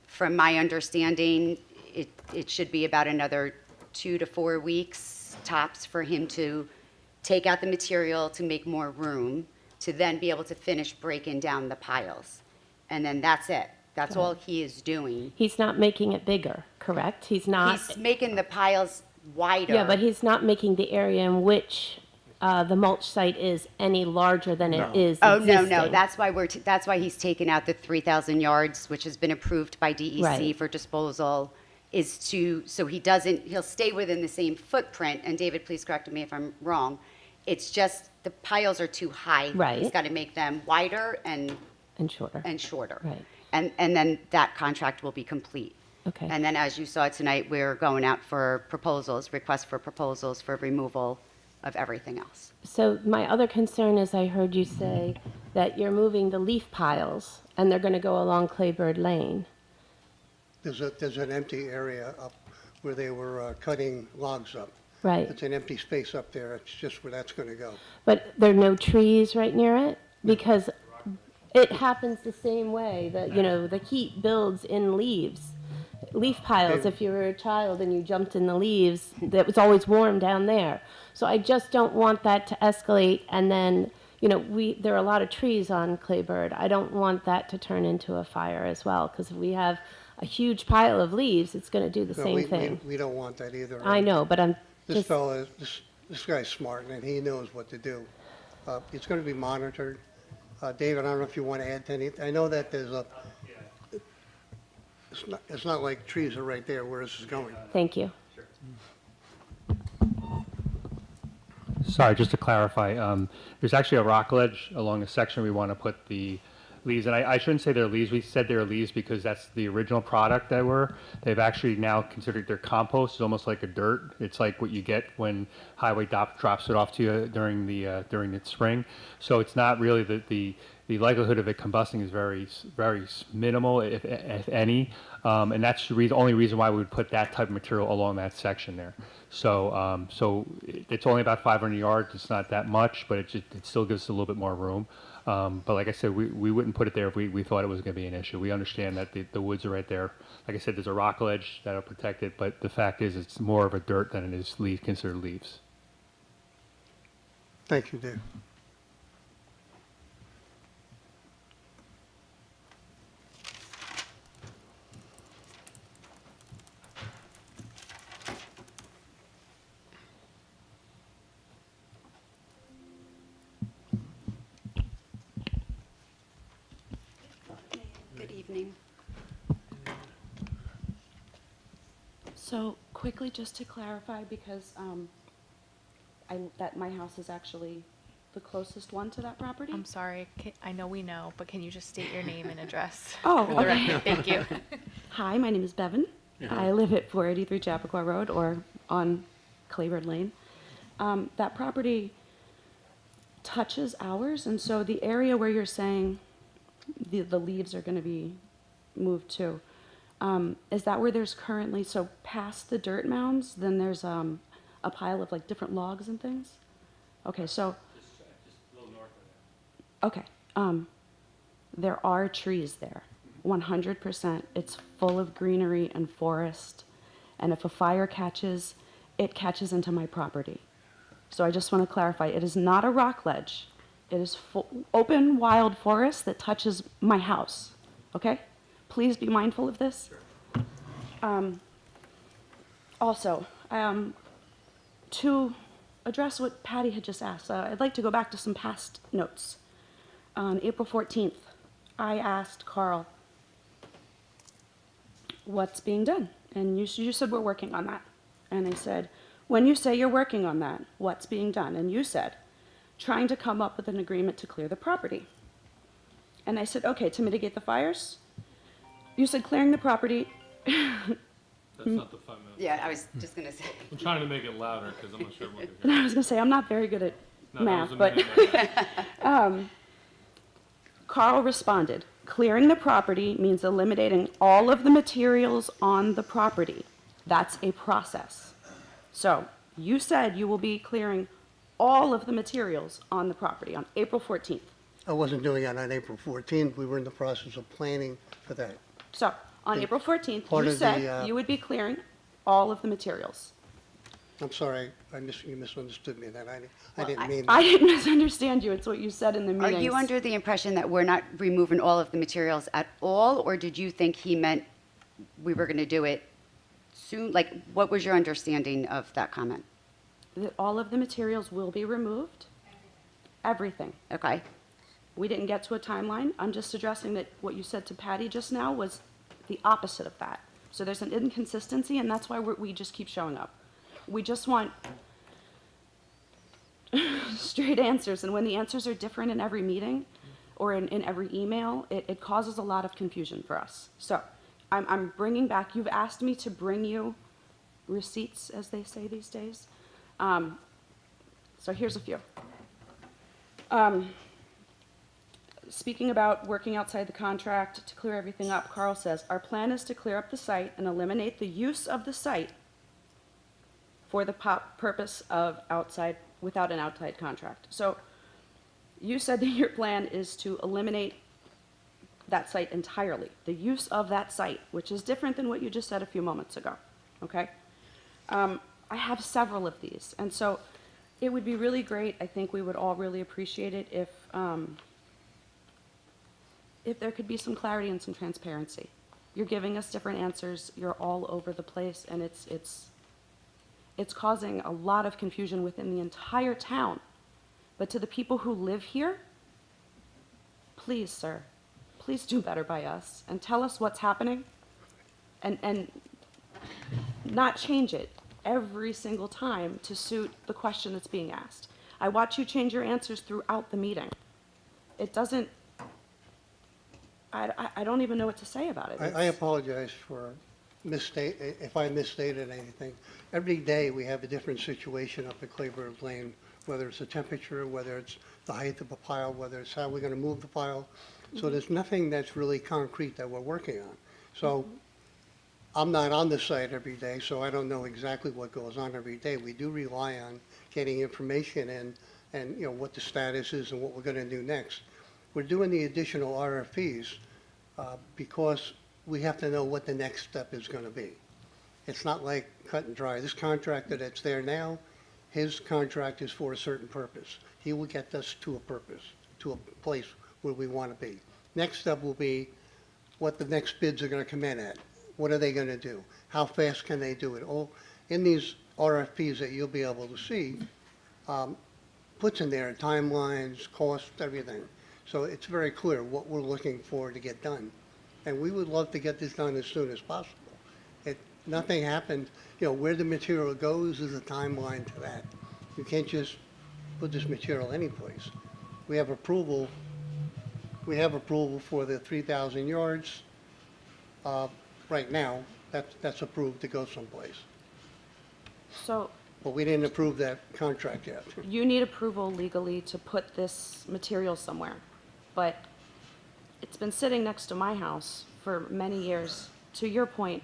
From my understanding, it should be about another 2 to 4 weeks tops for him to take out the material to make more room, to then be able to finish breaking down the piles. And then that's it. That's all he is doing. He's not making it bigger, correct? He's not. He's making the piles wider. Yeah, but he's not making the area in which the mulch site is any larger than it is Oh, no, no, existing. that's why that's why he's taken out the 3,000 yards, which has been approved by DEC Right. for disposal, is to, so he doesn't, he'll stay within the same footprint, and David, please correct me if I'm wrong. It's just the piles are too high. Right. He's got to make them wider And shorter. and shorter. Right. And then that contract will be complete. Okay. And then, as you saw tonight, we're going out for proposals, requests for proposals for removal of everything else. So my other concern is I heard you say that you're moving the leaf piles and they're going to go along Claybird Lane. There's an empty area up where they were cutting logs up. Right. It's an empty space up there. It's just where that's going to go. But there are no trees right near it? Because it happens the same way, that, you know, the heat builds in leaves. Leaf piles, Okay. if you were a child and you jumped in the leaves, it was always warm down there. So I just don't want that to escalate and then, you know, there are a lot of trees on Claybird. I don't want that to turn into a fire as well, because if we have a huge pile of leaves, it's going to do the No, same thing. We don't want that either. I know, but I'm This just, fellow, this guy's smart, and he knows what to do. It's going to be monitored. David, I don't know if you want to add to anything. I know that there's it's not like trees are right there where this is going. thank you. Sorry, just to clarify, there's actually a rock ledge along the section we want to put the leaves, and I shouldn't say they're leaves, we said they're leaves because that's the original product they were. They've actually now considered their compost. It's almost like a dirt. It's like what you get when Highway drops it off to you during the spring. So it's not really the likelihood of it combusting is very minimal, if any, and that's the only reason why we would put that type of material along that section there. So it's only about 500 yards. It's not that much, but it still gives us a little bit more room. But like I said, we wouldn't put it there if we thought it was going to be an issue. We understand that the woods are right there. Like I said, there's a rock ledge that'll protect it, but the fact is it's more of a dirt than it is considered leaves. Thank you, Dave. Good evening. So quickly, just to clarify, because that my house is actually the closest one to that property. I'm sorry, I know we know, but can you just state your name and address? Oh, for the okay. record? Thank you. Hi, my name is Bevan. I live at 483 Chappaqua Road, or on Claybird Lane. That property touches ours, and so the area where you're saying the leaves are going to be moved to, is that where there's currently, so past the dirt mounds, then there's a pile of like different logs and things? Okay, so. Just a little north of there. Okay, there are trees there, 100%. It's full of greenery and forest, and if a fire catches, it catches into my property. So I just want to clarify, it is not a rock ledge. It is open, wild forest that touches my house, okay? Please be mindful of this. Also, to address what Patty had just asked, I'd like to go back to some past notes. On April 14th, I asked Carl, what's being done? And you said, we're working on that. And I said, when you say you're working on that, what's being done? And you said, trying to come up with an agreement to clear the property. And I said, okay, to mitigate the fires? You said clearing the property. That's not the 5 minutes. Yeah, I was just going to say. I'm trying to make it louder because I'm not sure what And I was going to say, I'm not very good at No, that was math, a but Carl responded, clearing the property means eliminating all of the materials on the property. That's a process. So you said you will be clearing all of the materials on the property on April 14th. I wasn't doing it on April 14th. We were in the process of planning for that. So on The- April 14th, part you of said the, you would be clearing all of the materials. I'm sorry, you misunderstood me then. I didn't I- mean I that. didn't misunderstand you. It's what you said in the Are meetings. you under the impression that we're not removing all of the materials at all, or did you think he meant we were going to do it soon? Like, what was your understanding of that comment? That all of the materials will be removed? Everything. Okay. We didn't get to a timeline. I'm just addressing that what you said to Patty just now was the opposite of that. So there's an inconsistency, and that's why we just keep showing up. We just want straight answers, and when the answers are different in every meeting or in every email, it causes a lot of confusion for us. So I'm bringing back, you've asked me to bring you receipts, as they say these days. So here's a few. Speaking about working outside the contract to clear everything up, Carl says, our plan is to clear up the site and eliminate the use of the site for the purpose of outside, without an outside contract. So you said that your plan is to eliminate that site entirely, the use of that site, which is different than what you just said a few moments ago, okay? I have several of these, and so it would be really great, I think we would all really appreciate it if there could be some clarity and some transparency. You're giving us different answers, you're all over the place, and it's causing a lot of confusion within the entire town. But to the people who live here, please, sir, please do better by us and tell us what's happening and not change it every single time to suit the question that's being asked. I watch you change your answers throughout the meeting. It doesn't, I don't even know what to say about it. I apologize for if I misstated anything. Every day we have a different situation up at Claybird Lane, whether it's the temperature, whether it's the height of a pile, whether it's how we're going to move the pile. So there's nothing that's really concrete that we're working on. So I'm not on the site every day, so I don't know exactly what goes on every day. We do rely on getting information and you know, what the status is and what we're going to do next. We're doing the additional RFPs because we have to know what the next step is going to be. It's not like cut and dry. This contractor that's there now, his contract is for a certain purpose. He will get us to a purpose, to a place where we want to be. Next step will be what the next bids are going to come in at. What are they going to do? How fast can they do it? All in these RFPs that you'll be able to see, puts in there timelines, costs, everything. So it's very clear what we're looking for to get done. And we would love to get this done as soon as possible. Nothing happened, you know, where the material goes is a timeline to that. You can't just put this material anyplace. We have approval for the 3,000 yards right now. That's approved to go someplace. So But we didn't approve that contract yet. you need approval legally to put this material somewhere. But it's been sitting next to my house for many years, to your point,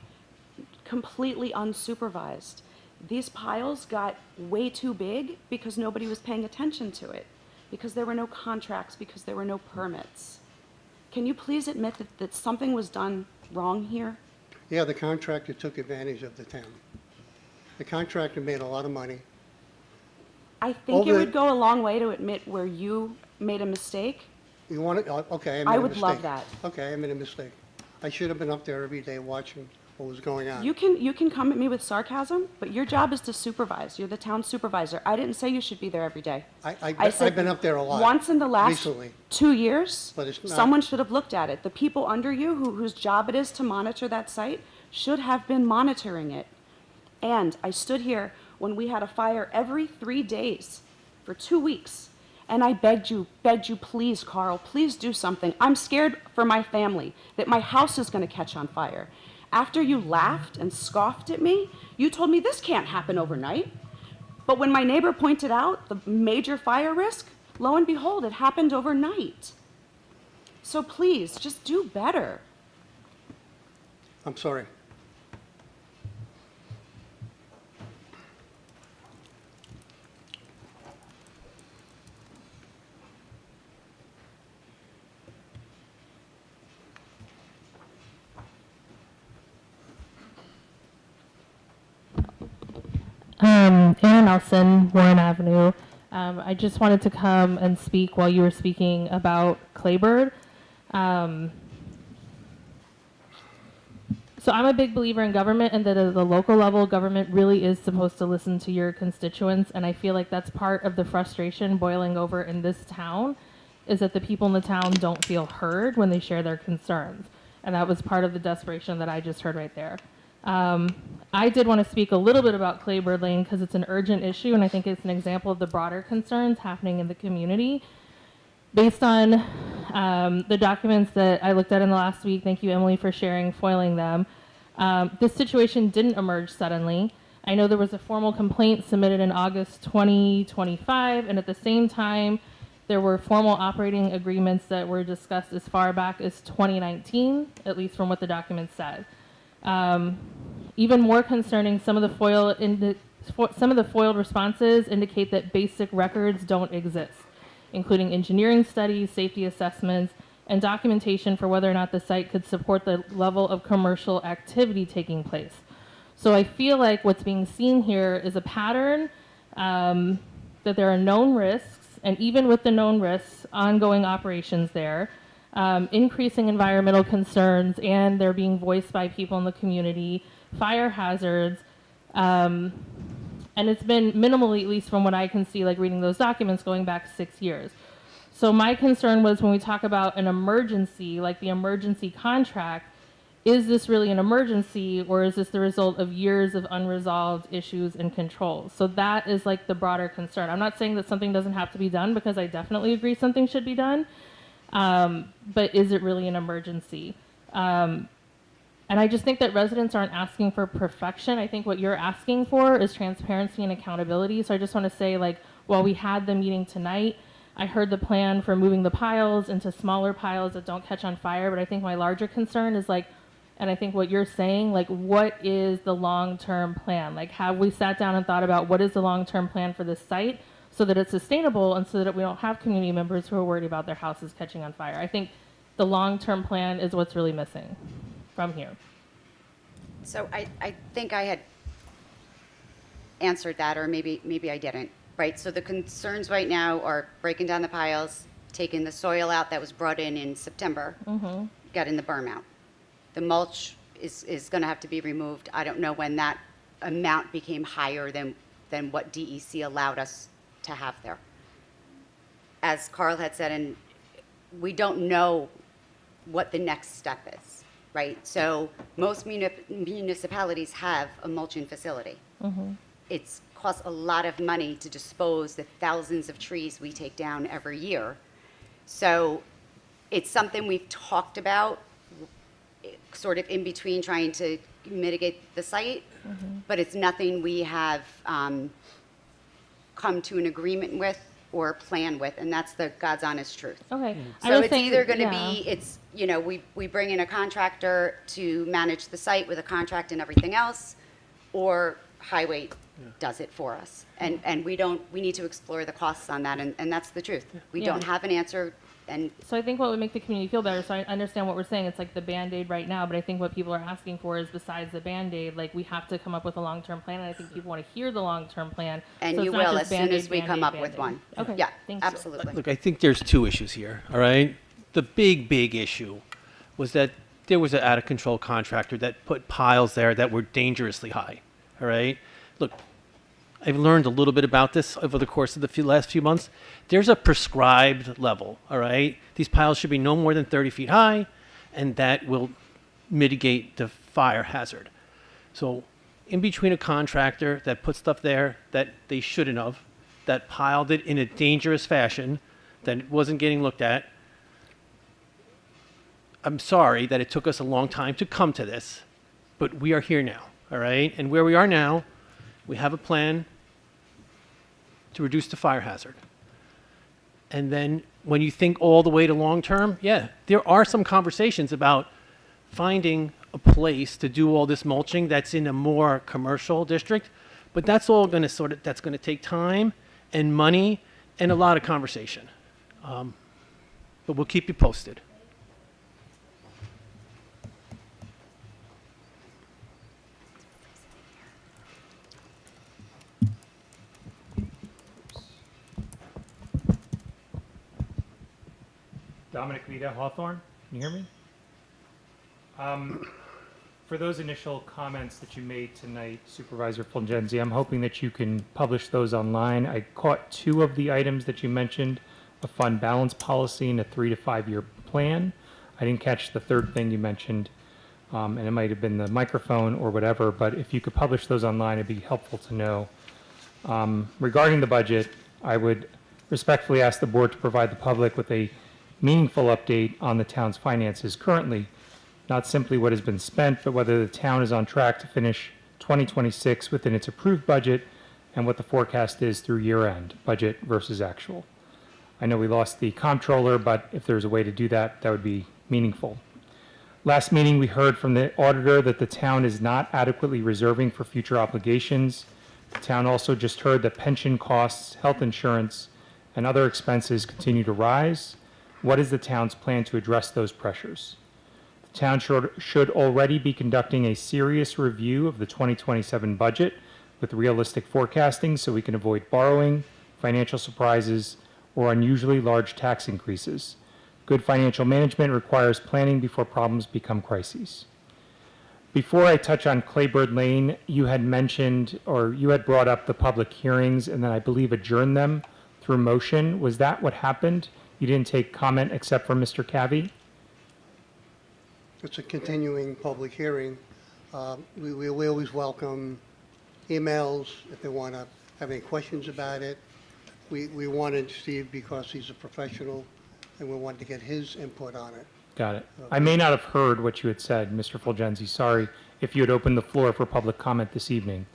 completely unsupervised. These piles got way too big because nobody was paying attention to it, because there were no contracts, because there were no permits. Can you please admit that something was done wrong here? Yeah, the contractor took advantage of the town. The contractor made a lot of money. I think it Over- would go a long way to admit where you made a mistake. You want it? Okay, I made I a would love mistake. that. Okay, I made a mistake. I should have been up there every day watching what was going on. You can come at me with sarcasm, but your job is to supervise. You're the town supervisor. I didn't say you should be there every day. I said I've been up there a lot. Once in the last recently. 2 years, But it's not- someone should have looked at it. The people under you whose job it is to monitor that site should have been monitoring it. And I stood here when we had a fire every 3 days for 2 weeks. And I begged you, please, Carl, please do something. I'm scared for my family that my house is going to catch on fire. After you laughed and scoffed at me, you told me this can't happen overnight. But when my neighbor pointed out the major fire risk, lo and behold, it happened overnight. So please, just do better. I'm sorry. Anna Nelson, Warren Avenue. I just wanted to come and speak while you were speaking about Claybird. So I'm a big believer in government, and that at the local level, government really is supposed to listen to your constituents, and I feel like that's part of the frustration boiling over in this town, is that the people in the town don't feel heard when they share their concerns. And that was part of the desperation that I just heard right there. I did want to speak a little bit about Claybird Lane because it's an urgent issue, and I think it's an example of the broader concerns happening in the community. Based on the documents that I looked at in the last week, thank you, Emily, for sharing, foiling them. This situation didn't emerge suddenly. I know there was a formal complaint submitted in August 2025, and at the same time, there were formal operating agreements that were discussed as far back as 2019, at least from what the document said. Even more concerning, some of the foiled responses indicate that basic records don't exist, including engineering studies, safety assessments, and documentation for whether or not the site could support the level of commercial activity taking place. So I feel like what's being seen here is a pattern that there are known risks, and even with the known risks, ongoing operations there, increasing environmental concerns, and they're being voiced by people in the community, fire hazards, and it's been minimally, at least from what I can see, like reading those documents going back 6 years. So my concern was when we talk about an emergency, like the emergency contract, is this really an emergency, or is this the result of years of unresolved issues and controls? So that is like the broader concern. I'm not saying that something doesn't have to be done, because I definitely agree something should be done, but is it really an emergency? And I just think that residents aren't asking for perfection. I think what you're asking for is transparency and accountability. So I just want to say, like, while we had the meeting tonight, I heard the plan for moving the piles into smaller piles that don't catch on fire, but I think my larger concern is, like, and I think what you're saying, like, what is the long-term plan? Like, have we sat down and thought about what is the long-term plan for this site so that it's sustainable and so that we don't have community members who are worried about their houses catching on fire? I think the long-term plan is what's really missing from here. So I think I had answered that, or maybe I didn't, right? So the concerns right now are breaking down the piles, taking the soil out that was brought in September, getting the berm out. The mulch is going to have to be removed. I don't know when that amount became higher than what DEC allowed us to have there. As Carl had said, and we don't know what the next step is, right? So most municipalities have a mulching facility. It's costs a lot of money to dispose the thousands of trees we take down every year. So it's something we've talked about, sort of in between trying to mitigate the site, but it's nothing we have come to an agreement with or plan with, and that's the God's honest truth. Okay. So it's either going to be, it's, you know, we bring in a contractor to manage the site with a contract and everything else, or Highway does it for us. And we need to explore the costs on that, and that's the truth. We don't have an answer. And so I think what would make the community feel better, so I understand what we're saying, it's like the Band-Aid right now, but I think what people are asking for is, besides the Band-Aid, like, we have to come up with a long-term plan, and I think people want to hear the long-term plan. And so you it's not will, just as soon as we Band-Aid, come up Band-Aid, with one. Okay, Yeah, thank you. absolutely. Look, I think there's two issues here, all right? The big issue was that there was an out-of-control contractor that put piles there that were dangerously high, all right? Look, I've learned a little bit about this over the course of the last few months. There's a prescribed level, all right? These piles should be no more than 30 feet high, and that will mitigate the fire hazard. So in between a contractor that put stuff there that they shouldn't have, that piled it in a dangerous fashion, that it wasn't getting looked at, I'm sorry that it took us a long time to come to this, but we are here now, all right? And where we are now, we have a plan to reduce the fire hazard. And then when you think all the way to long term, yeah, there are some conversations about finding a place to do all this mulching that's in a more commercial district, but that's all going to that's going to take time and money and a lot of conversation. But we'll keep you posted. Dominic Vida, Hawthorne, can you hear me? For those initial comments that you made tonight, Supervisor Fulgenzi, I'm hoping that you can publish those online. I caught two of the items that you mentioned, a fund balance policy and a 3 to 5 year plan. I didn't catch the third thing you mentioned. and it might have been the microphone or whatever, but if you could publish those online, it'd be helpful to know. Regarding the budget, I would respectfully ask the board to provide the public with a meaningful update on the town's finances currently, not simply what has been spent, but whether the town is on track to finish 2026 within its approved budget and what the forecast is through year end, budget versus actual. I know we lost the comptroller, but if there's a way to do that, that would be meaningful. Last meeting, we heard from the auditor that the town is not adequately reserving for future obligations. The town also just heard that pension costs, health insurance, and other expenses continue to rise. What is the town's plan to address those pressures? The town should already be conducting a serious review of the 2027 budget with realistic forecasting so we can avoid borrowing, financial surprises, or unusually large tax increases. Good financial management requires planning before problems become crises. Before I touch on Claybird Lane, you had mentioned, or you had brought up the public hearings and then I believe adjourned them through motion. Was that what happened? You didn't take comment except for Mr. Cavey? It's a continuing public hearing. We always welcome emails if they want to have any questions about it. We wanted Steve because he's a professional and we wanted to get his input on it. Got it. I may not have heard what you had said, Mr. Fulgenzi. Sorry if you had opened the floor for public comment this evening.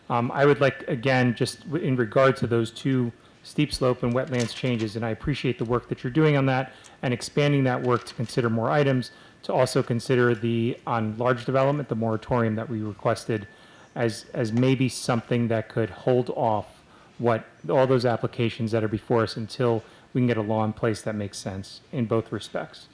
I would like, again, just in regard to those two steep slope and wetlands changes, and I appreciate the work that you're doing on that and expanding that work to consider more items, to also consider on large development, the moratorium that we requested as maybe something that could hold off all those applications that are before us until we can get a law in place that makes sense in both respects.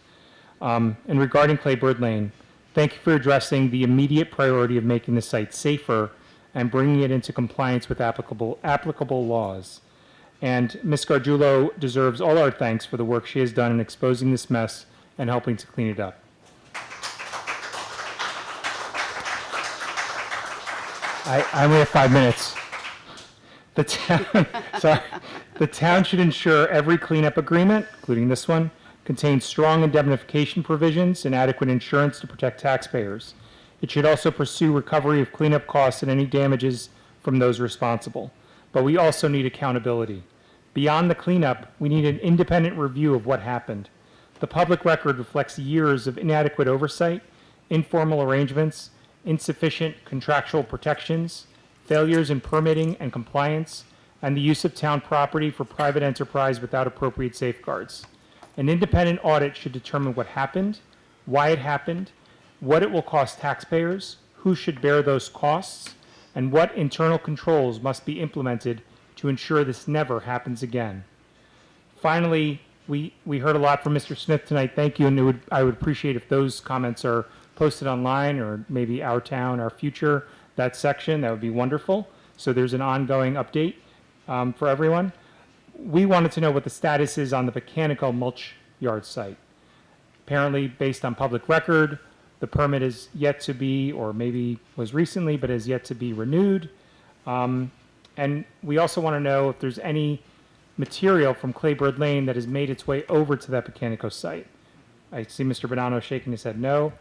And regarding Claybird Lane, thank you for addressing the immediate priority of making the site safer and bringing it into compliance with applicable laws. And Ms. Gargiulo deserves all our thanks for the work she has done in exposing this mess and helping to clean it up. I only have 5 minutes. The town should ensure every cleanup agreement, including this one, contains strong indemnification provisions and adequate insurance to protect taxpayers. It should also pursue recovery of cleanup costs and any damages from those responsible. But we also need accountability. Beyond the cleanup, we need an independent review of what happened. The public record reflects years of inadequate oversight, informal arrangements, insufficient contractual protections, failures in permitting and compliance, and the use of town property for private enterprise without appropriate safeguards. An independent audit should determine what happened, why it happened, what it will cost taxpayers, who should bear those costs, and what internal controls must be implemented to ensure this never happens again. Finally, we heard a lot from Mr. Smith tonight. Thank you, and I would appreciate if those comments are posted online, or maybe Our Town, Our Future, that section. That would be wonderful. So there's an ongoing update for everyone. We wanted to know what the status is on the Mechanical mulch yard site. Apparently, based on public record, the permit is yet to be, or maybe was recently, but is yet to be renewed. And we also want to know if there's any material from Claybird Lane that has made its way over to that Mechanical site. I see Mr. Bonanno shaking his head no.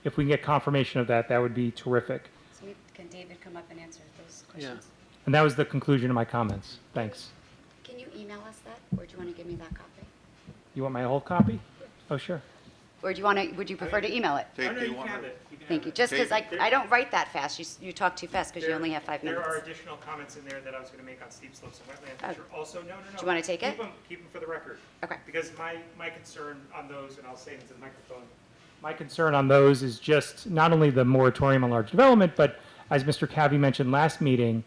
If we can get confirmation of that, that would be terrific. So can David come up and answer those questions? And that was the conclusion of my comments. Thanks. Can you email us that, or do you want to give me that copy? You want my whole copy? Oh, sure. Or would you prefer to email it? Dave, do you want to? Thank you. Just because I don't write that fast. You talk too fast because you only have 5 minutes. There are additional comments in there that I was going to make on steep slopes and wetlands, which are also, no. Do you want to take it? Keep them for the record. Okay. Because my concern on those, and I'll say it into the microphone, my concern on those is just not only the moratorium on large development, but as Mr. Cavey mentioned last meeting,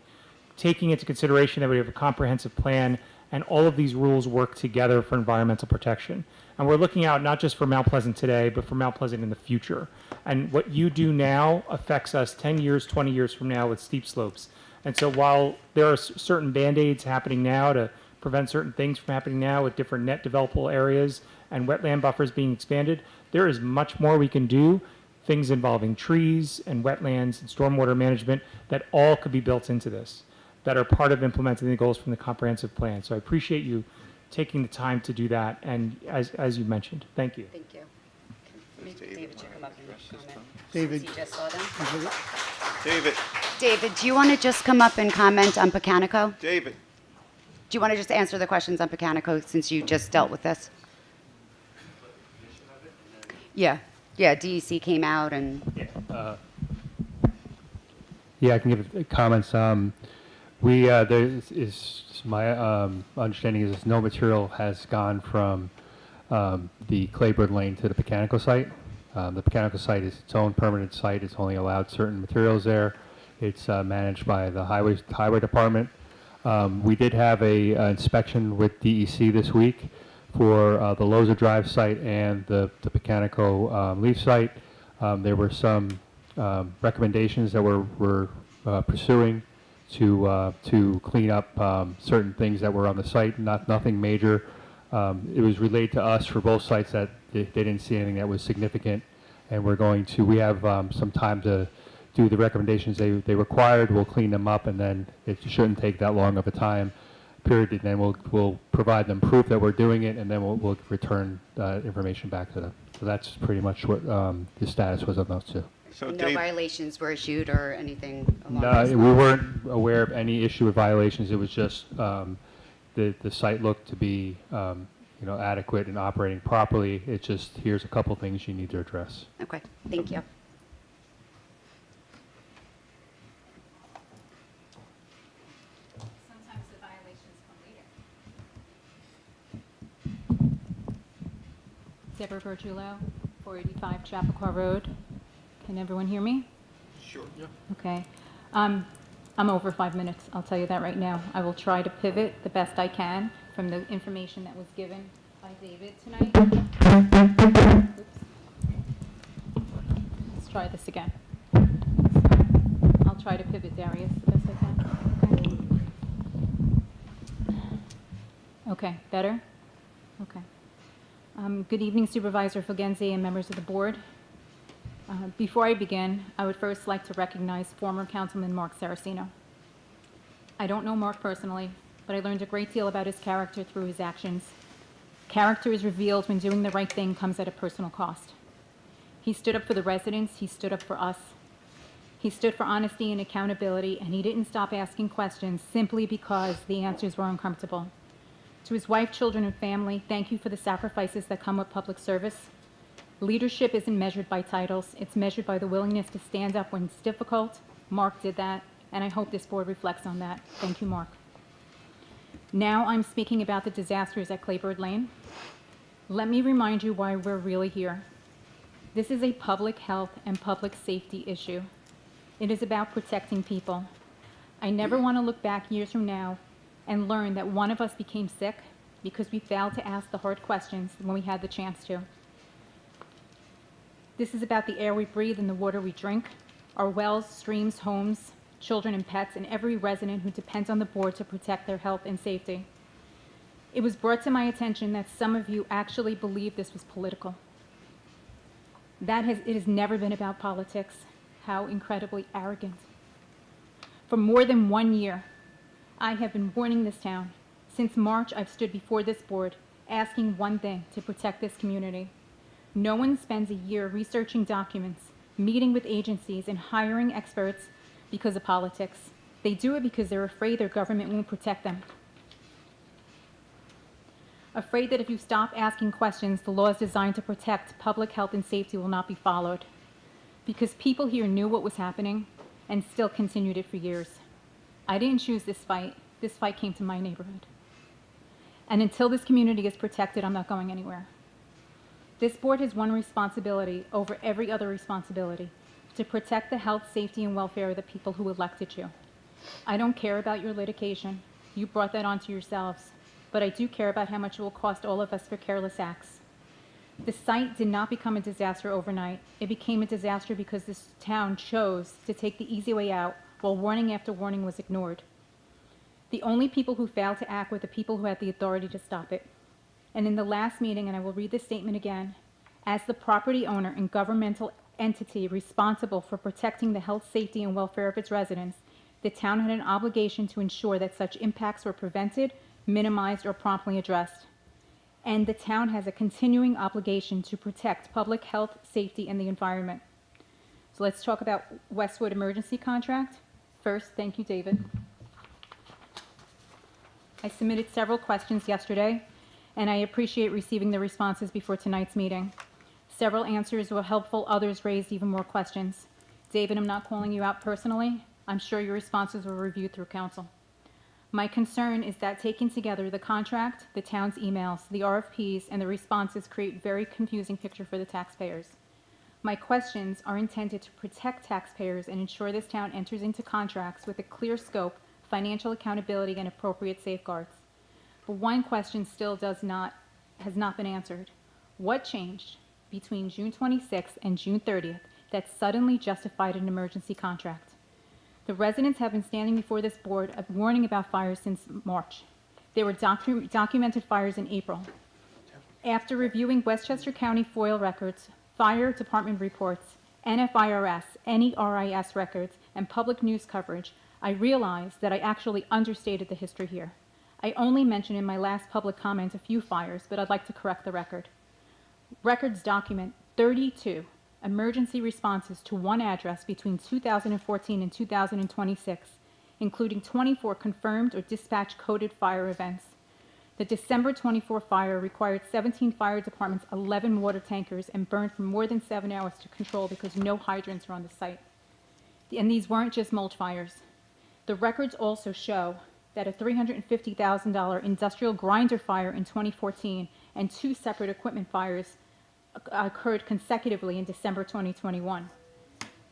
taking into consideration that we have a comprehensive plan and all of these rules work together for environmental protection. And we're looking out not just for Mount Pleasant today, but for Mount Pleasant in the future. And what you do now affects us 10 years, 20 years from now with steep slopes. And so while there are certain Band-Aids happening now to prevent certain things from happening now with different net developable areas and wetland buffers being expanded, there is much more we can do, things involving trees and wetlands and stormwater management that all could be built into this, that are part of implementing the goals from the comprehensive plan. So I appreciate you taking the time to do that, and as you mentioned, thank you. Thank you. Maybe David should come up and comment. David. Since he just saw them. David, David, do you want to just come up and comment on Pecanico? David. Do you want to just answer the questions on Pecanico since you just dealt with this? Yeah, yeah, DEC came out and, Yeah, I can give comments. There is my understanding is no material has gone from the Claybird Lane to the Pecanico site. The Pecanico site is its own permanent site. It's only allowed certain materials there. It's managed by the highway department. We did have a inspection with DEC this week for the Loza Drive site and the Pecanico Leaf site. There were some recommendations that we're pursuing to clean up certain things that were on the site. Nothing major. It was relayed to us for both sites that they didn't see anything that was significant, and we have some time to do the recommendations they required. We'll clean them up, and then it shouldn't take that long of a time period. And then we'll provide them proof that we're doing it, and then we'll return information back to them. So that's pretty much what the status was on those two. So no Dave, violations were issued or anything along No, those we lines? weren't aware of any issue with violations. It was just the site looked to be adequate and operating properly. It's just here's a couple things you need to address. Okay, thank you. Sometimes the violations come later. Deborah Virgilio, 485 Chappaqua Road. Can everyone hear me? sure. Okay. I'm over 5 minutes, I'll tell you that right now. I will try to pivot the best I can from the information that was given by David tonight. Oops. Let's try this again. I'll try to pivot, Darius, the best I can. Okay, better? Okay. Good evening, Supervisor Fulgenzi and members of the board. Before I begin, I would first like to recognize former Councilman Mark Saraceno. I don't know Mark personally, but I learned a great deal about his character through his actions. Character is revealed when doing the right thing comes at a personal cost. He stood up for the residents, he stood up for us. He stood for honesty and accountability, and he didn't stop asking questions simply because the answers were uncomfortable. To his wife, children, and family, thank you for the sacrifices that come with public service. Leadership isn't measured by titles, it's measured by the willingness to stand up when it's difficult. Mark did that, and I hope this board reflects on that. Thank you, Mark. Now I'm speaking about the disasters at Claybird Lane. Let me remind you why we're really here. This is a public health and public safety issue. It is about protecting people. I never want to look back years from now and learn that one of us became sick because we failed to ask the hard questions when we had the chance to. This is about the air we breathe and the water we drink, our wells, streams, homes, children and pets, and every resident who depends on the board to protect their health and safety. It was brought to my attention that some of you actually believe this was political. It has never been about politics. How incredibly arrogant. For more than 1 year, I have been warning this town. Since March, I've stood before this board asking one thing: to protect this community. No one spends a year researching documents, meeting with agencies, and hiring experts because of politics. They do it because they're afraid their government won't protect them. Afraid that if you stop asking questions, the laws designed to protect public health and safety will not be followed. Because people here knew what was happening and still continued it for years. I didn't choose this fight. This fight came to my neighborhood. And until this community is protected, I'm not going anywhere. This board has one responsibility over every other responsibility: to protect the health, safety, and welfare of the people who elected you. I don't care about your litigation. You brought that onto yourselves. But I do care about how much it will cost all of us for careless acts. The site did not become a disaster overnight. It became a disaster because this town chose to take the easy way out while warning after warning was ignored. The only people who failed to act were the people who had the authority to stop it. And in the last meeting, and I will read this statement again, as the property owner and governmental entity responsible for protecting the health, safety, and welfare of its residents, the town had an obligation to ensure that such impacts were prevented, minimized, or promptly addressed. and the town has a continuing obligation to protect public health, safety, and the environment. So let's talk about Westwood emergency contract. First, thank you, David. I submitted several questions yesterday, and I appreciate receiving the responses before tonight's meeting. Several answers were helpful, others raised even more questions. David, I'm not calling you out personally. I'm sure your responses were reviewed through council. My concern is that taking together the contract, the town's emails, the RFPs, and the responses create a very confusing picture for the taxpayers. My questions are intended to protect taxpayers and ensure this town enters into contracts with a clear scope, financial accountability, and appropriate safeguards. But one question still has not been answered. What changed between June 26th and June 30th that suddenly justified an emergency contract? The residents have been standing before this board warning about fires since March. There were documented fires in April. After reviewing Westchester County FOIL records, fire department reports, NFIRS, NERIS records, and public news coverage, I realized that I actually understated the history here. I only mentioned in my last public comment a few fires, but I'd like to correct the record. Records document 32 emergency responses to one address between 2014 and 2026, including 24 confirmed or dispatch coded fire events. The December 24 fire required 17 fire departments, 11 water tankers, and burned for more than 7 hours to control because no hydrants were on the site. And these weren't just mulch fires. The records also show that a $350,000 industrial grinder fire in 2014 and 2 separate equipment fires occurred consecutively in December 2021.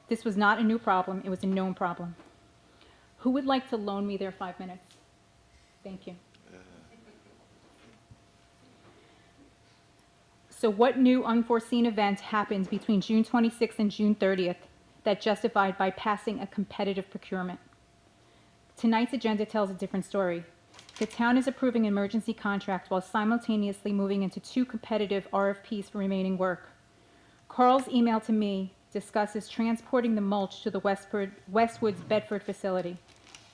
This was not a new problem, it was a known problem. Who would like to loan me their 5 minutes? Thank you. So what new unforeseen event happened between June 26th and June 30th that justified bypassing a competitive procurement? Tonight's agenda tells a different story. The town is approving an emergency contract while simultaneously moving into 2 competitive RFPs for remaining work. Carl's email to me discusses transporting the mulch to the Westwood's Bedford facility.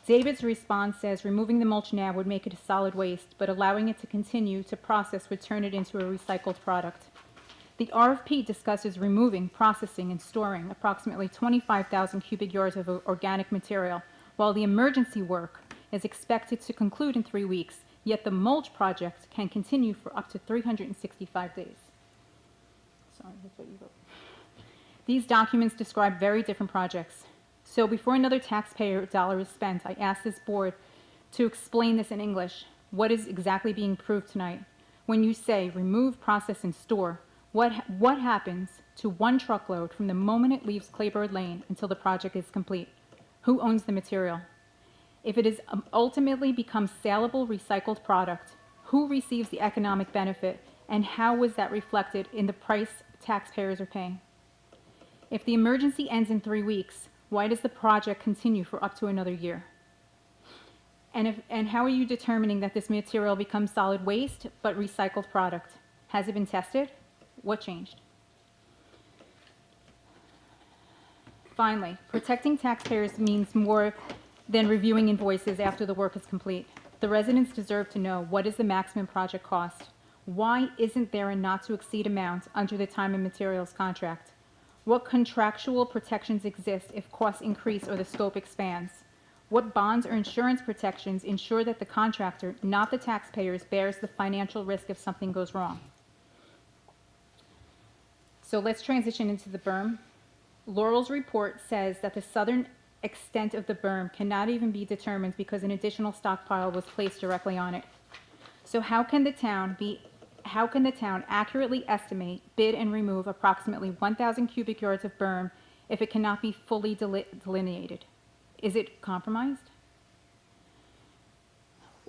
David's response says removing the mulch now would make it a solid waste, but allowing it to continue to process would turn it into a recycled product. The RFP discusses removing, processing, and storing approximately 25,000 cubic yards of organic material, while the emergency work is expected to conclude in 3 weeks, yet the mulch project can continue for up to 365 days. Sorry, that's what you wrote. These documents describe very different projects. So before another taxpayer dollar is spent, I ask this board to explain this in English. What is exactly being approved tonight? When you say remove, process, and store, what happens to one truckload from the moment it leaves Claybird Lane until the project is complete? Who owns the material? If it is ultimately becomes saleable recycled product, who receives the economic benefit, and how was that reflected in the price taxpayers are paying? If the emergency ends in 3 weeks, why does the project continue for up to another year? And how are you determining that this material becomes solid waste but recycled product? Has it been tested? What changed? Finally, protecting taxpayers means more than reviewing invoices after the work is complete. The residents deserve to know what is the maximum project cost. Why isn't there a not to exceed amount under the time and materials contract? What contractual protections exist if costs increase or the scope expands? What bonds or insurance protections ensure that the contractor, not the taxpayers, bears the financial risk if something goes wrong? So let's transition into the berm. Laurel's report says that the southern extent of the berm cannot even be determined because an additional stockpile was placed directly on it. So how can the town accurately estimate, bid, and remove approximately 1,000 cubic yards of berm if it cannot be fully delineated? Is it compromised?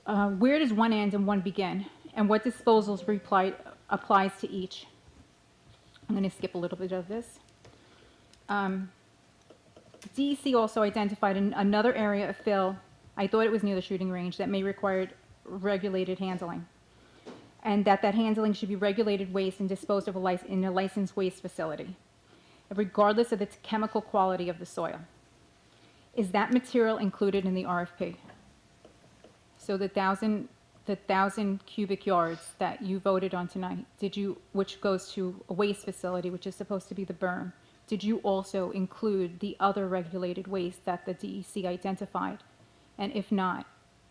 Where does one end and one begin? And what disposals applies to each? I'm going to skip a little bit of this. DEC also identified another area of fill, I thought it was near the shooting range, that may require regulated handling. And that handling should be regulated waste and disposed of in a licensed waste facility, regardless of the chemical quality of the soil. Is that material included in the RFP? So the 1,000 the 1,000 cubic yards that you voted on tonight, which goes to a waste facility, which is supposed to be the berm, did you also include the other regulated waste that the DEC identified? And if not,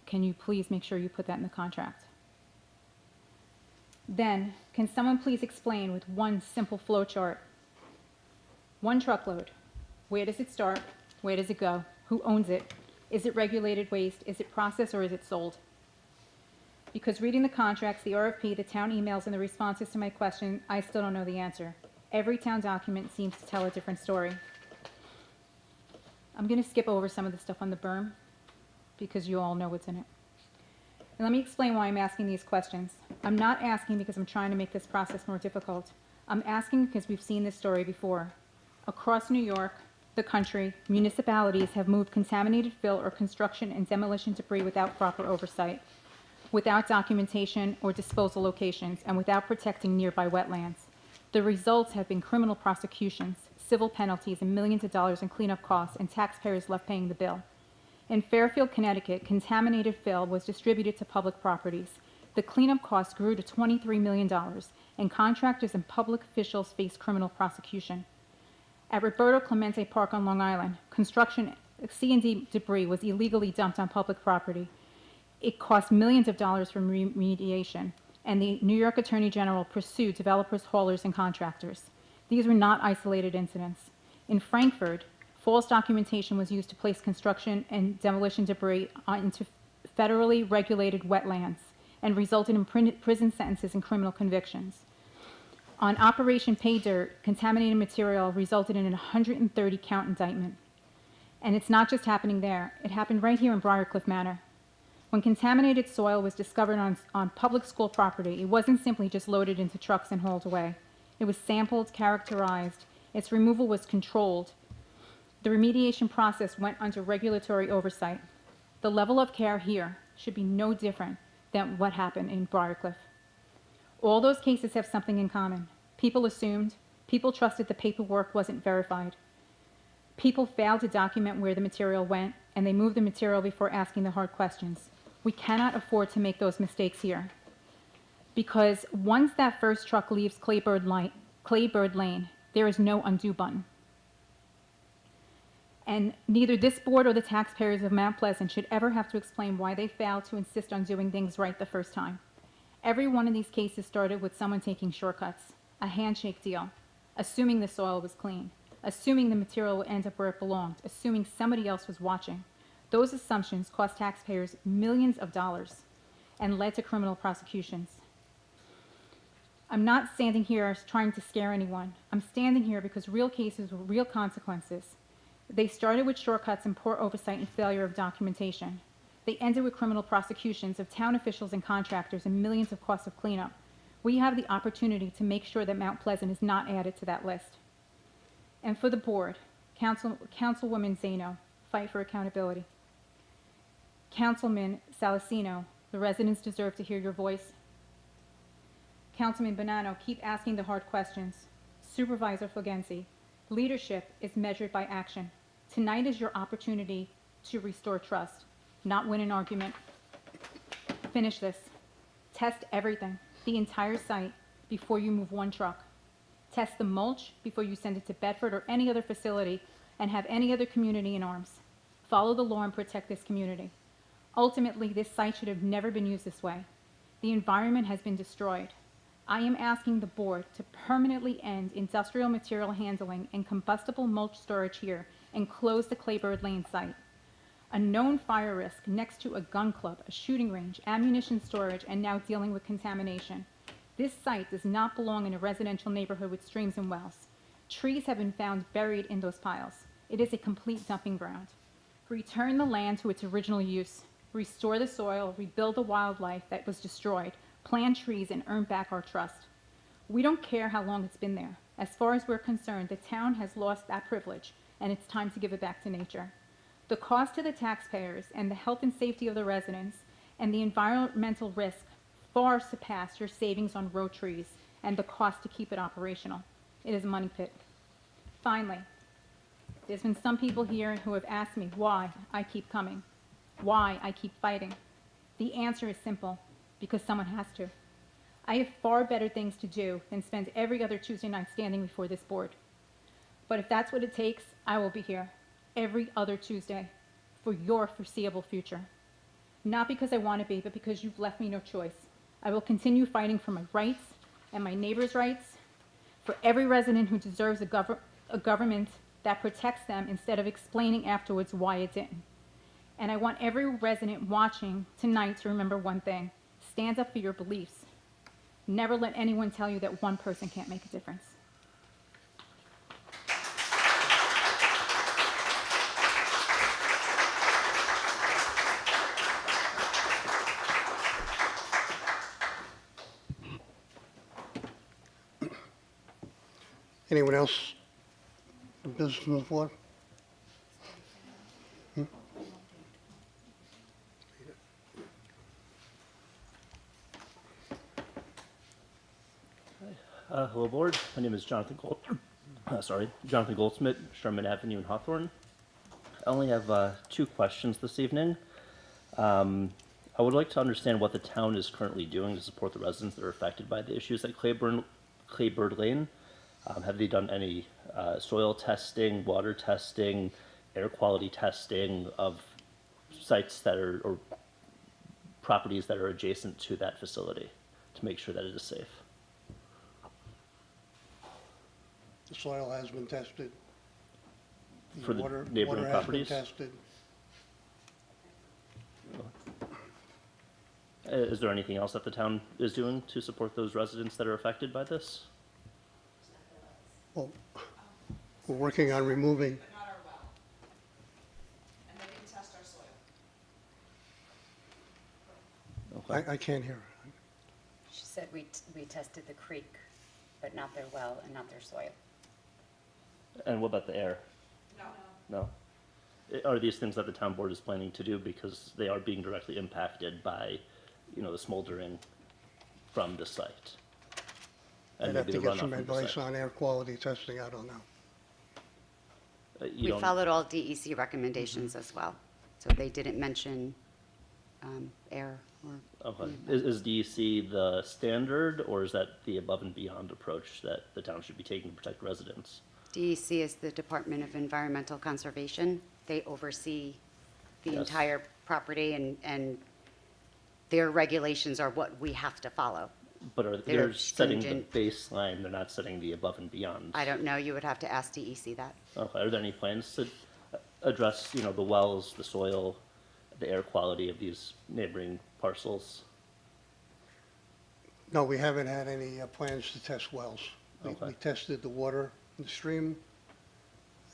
can you please make sure you put that in the contract? Then, can someone please explain with one simple flow chart, one truckload, where does it start? Where does it go? Who owns it? Is it regulated waste? Is it processed or is it sold? Because reading the contracts, the RFP, the town emails, and the responses to my question, I still don't know the answer. Every town document seems to tell a different story. I'm going to skip over some of the stuff on the berm because you all know what's in it. And let me explain why I'm asking these questions. I'm not asking because I'm trying to make this process more difficult. I'm asking because we've seen this story before. Across New York, the country, municipalities have moved contaminated fill or construction and demolition debris without proper oversight, without documentation or disposal locations, and without protecting nearby wetlands. The results have been criminal prosecutions, civil penalties, and millions of dollars in cleanup costs, and taxpayers left paying the bill. In Fairfield, Connecticut, contaminated fill was distributed to public properties. The cleanup costs grew to $23 million, and contractors and public officials faced criminal prosecution. At Roberto Clemente Park on Long Island, construction C&D debris was illegally dumped on public property. It cost millions of dollars for remediation, and the New York Attorney General pursued developers, haulers, and contractors. These were not isolated incidents. In Frankfurt, false documentation was used to place construction and demolition debris into federally regulated wetlands and resulted in prison sentences and criminal convictions. On Operation Pay Dirt, contaminated material resulted in a 130-count indictment. And it's not just happening there. It happened right here in Briarcliff Manor. When contaminated soil was discovered on public school property, it wasn't simply just loaded into trucks and hauled away. It was sampled, characterized. Its removal was controlled. The remediation process went under regulatory oversight. The level of care here should be no different than what happened in Briarcliff. All those cases have something in common. People assumed, people trusted the paperwork wasn't verified. People failed to document where the material went, and they moved the material before asking the hard questions. We cannot afford to make those mistakes here. Because once that first truck leaves Claybird Lane, there is no undo button. And neither this board or the taxpayers of Mount Pleasant should ever have to explain why they failed to insist on doing things right the first time. Every one of these cases started with someone taking shortcuts, a handshake deal, assuming the soil was clean, assuming the material would end up where it belonged, assuming somebody else was watching. Those assumptions cost taxpayers millions of dollars and led to criminal prosecutions. I'm not standing here trying to scare anyone. I'm standing here because real cases with real consequences. They started with shortcuts and poor oversight and failure of documentation. They ended with criminal prosecutions of town officials and contractors and millions of costs of cleanup. We have the opportunity to make sure that Mount Pleasant is not added to that list. And for the board, Councilwoman Zaino, fight for accountability. Councilman Salasino, the residents deserve to hear your voice. Councilman Bonanno, keep asking the hard questions. Supervisor Fulgenzi, leadership is measured by action. Tonight is your opportunity to restore trust, not win an argument. Finish this. Test everything, the entire site, before you move one truck. Test the mulch before you send it to Bedford or any other facility, and have any other community in arms. Follow the law and protect this community. Ultimately, this site should have never been used this way. The environment has been destroyed. I am asking the board to permanently end industrial material handling and combustible mulch storage here and close the Claybird Lane site. A known fire risk next to a gun club, a shooting range, ammunition storage, and now dealing with contamination. This site does not belong in a residential neighborhood with streams and wells. Trees have been found buried in those piles. It is a complete dumping ground. Return the land to its original use. Restore the soil, rebuild the wildlife that was destroyed, plant trees, and earn back our trust. We don't care how long it's been there. As far as we're concerned, the town has lost that privilege, and it's time to give it back to nature. The cost to the taxpayers and the health and safety of the residents and the environmental risk far surpass your savings on road trees and the cost to keep it operational. It is a money pit. Finally, there's been some people here who have asked me why I keep coming, why I keep fighting. The answer is simple. because someone has to. I have far better things to do than spend every other Tuesday night standing before this board. But if that's what it takes, I will be here every other Tuesday for your foreseeable future. Not because I want to be, but because you've left me no choice. I will continue fighting for my rights and my neighbors' rights, for every resident who deserves a government that protects them instead of explaining afterwards why it didn't. And I want every resident watching tonight to remember one thing: stand up for your beliefs. Never let anyone tell you that one person can't make a difference. Anyone else? The business on the floor? Hello, board. My name is Jonathan Jonathan Goldsmith, Sherman Avenue in Hawthorne. I only have 2 questions this evening. I would like to understand what the town is currently doing to support the residents that are affected by the issues at Claybird Lane. Have they done any soil testing, water testing, air quality testing of sites that are, or properties that are adjacent to that facility to make sure that it is safe? The soil has been tested. For the neighboring water properties? has been tested. Is there anything else that the town is doing to support those residents that are affected by this? Well, we're working on removing. But not our well. And they didn't test our soil. Okay. I can't hear. She said we tested the creek, but not their well and not their soil. And what about the air? No. No? Are these things that the town board is planning to do because they are being directly impacted by, the smoldering from the site? I'd And have maybe to the get runoff some from the advice site? on air quality testing, I don't know. You We don't- followed all DEC recommendations as well, so they didn't mention air or. Okay. Is DEC the standard, or is that the above and beyond approach that the town should be taking to protect residents? DEC is the Department of Environmental Conservation. They oversee the Yes. entire property, and their regulations are what we have to follow. But They're they're setting the stringent. baseline, they're not setting the above and beyond? I don't know, you would have to ask DEC that. Okay. Are there any plans to address, the wells, the soil, the air quality of these neighboring parcels? No, we haven't had any plans to test wells. Okay. We tested the water in the stream,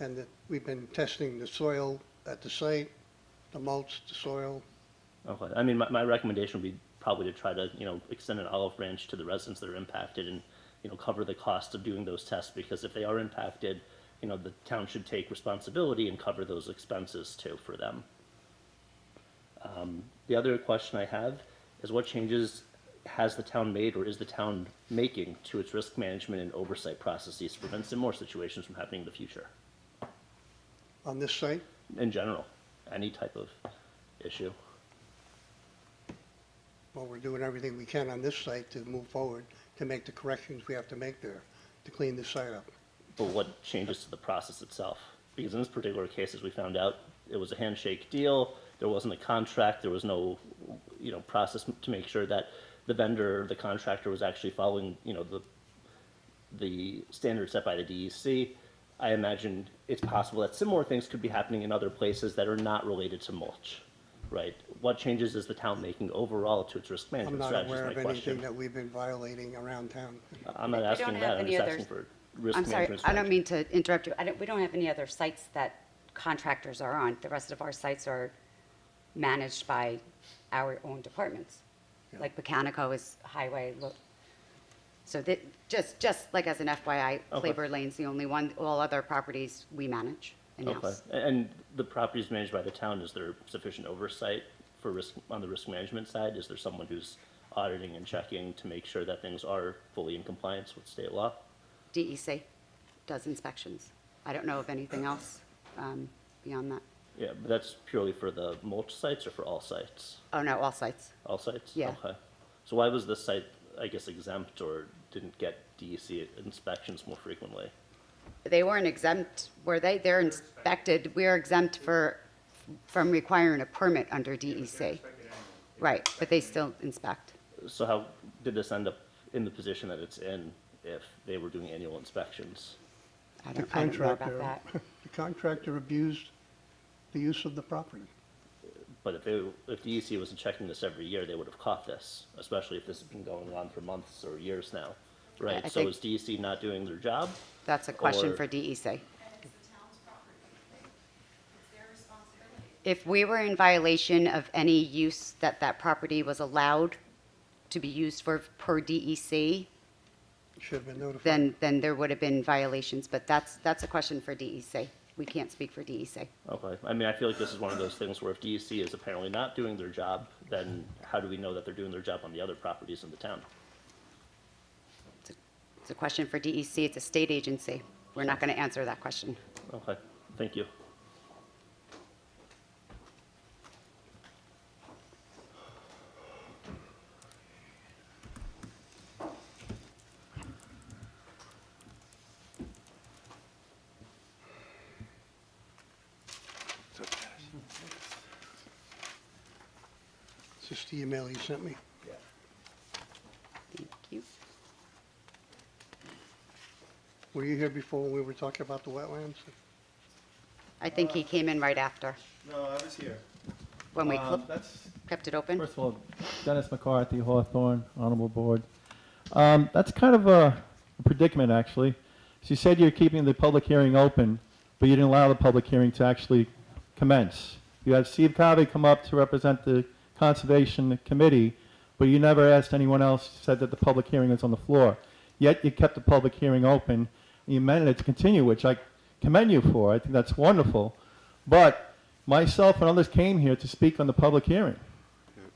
and we've been testing the soil at the site, the mulch, the soil. Okay. I mean, my recommendation would be probably to try to, extend an olive branch to the residents that are impacted and, cover the cost of doing those tests, because if they are impacted, the town should take responsibility and cover those expenses too for them. The other question I have is, what changes has the town made or is the town making to its risk management and oversight processes to prevent similar situations from happening in the future? On this site, In general, any type of issue. well, we're doing everything we can on this site to move forward, to make the corrections we have to make there, to clean the site up. But what changes to the process itself? Because in this particular case, as we found out, it was a handshake deal, there wasn't a contract, there was no, process to make sure that the vendor, the contractor was actually following, the standards set by the DEC. I imagine it's possible that similar things could be happening in other places that are not related to mulch, right? What changes is the town making overall to its risk I'm management not strategy is aware my of anything question. that we've been violating around town. I'm not We don't asking have that, I'm any just other- asking for risk I'm sorry, management I don't strategy. mean to interrupt you. We don't have any other sites that contractors are on. The rest of our sites are managed by our own departments. Yeah. Like Mechanico is highway, so that, just like as an FYI, Okay. Claybird Lane's the only one. All other properties we manage Okay, in-house. and the properties managed by the town, is there sufficient oversight for risk, on the risk management side? Is there someone who's auditing and checking to make sure that things are fully in compliance with state law? DEC does inspections. I don't know of anything else beyond that. Yeah, but that's purely for the mulch sites or for all sites? Oh, no, all sites. All sites? Yeah. Okay. So why was this site, I guess, exempt or didn't get DEC inspections more frequently? They weren't exempt, were they? They're inspected. We're exempt from requiring a permit under DEC. Right, but they still inspect. So how did this end up in the position that it's in if they were doing annual inspections? I The don't know about contractor, that. the contractor abused the use of the property. But if DEC wasn't checking this every year, they would have caught this, especially if this has been going on for months or years now, right? I So think- is DEC not doing their job? That's a question Or- for DEC. And it's the town's property. It's their responsibility. If we were in violation of any use that property was allowed to be used for per DEC, Should have been notified. then there would have been violations, but that's a question for DEC. We can't speak for DEC. Okay, I mean, I feel like this is one of those things where if DEC is apparently not doing their job, then how do we know that they're doing their job on the other properties in the town? It's a question for DEC. It's a state agency. We're not going to answer that question. Okay, thank you. Is this the email you sent me? Thank you. Were you here before when we were talking about the wetlands? I think he came in right after, No, I was here. when we That's, kept it open. first of all, Dennis McCarthy, Hawthorne, Honorable Board. That's kind of a predicament, actually. So you said you're keeping the public hearing open, but you didn't allow the public hearing to actually commence. You had Steve Covey come up to represent the Conservation Committee, but you never asked anyone else, said that the public hearing is on the floor. Yet you kept the public hearing open, and you managed it to continue, which I commend you for. I think that's wonderful. But myself and others came here to speak on the public hearing.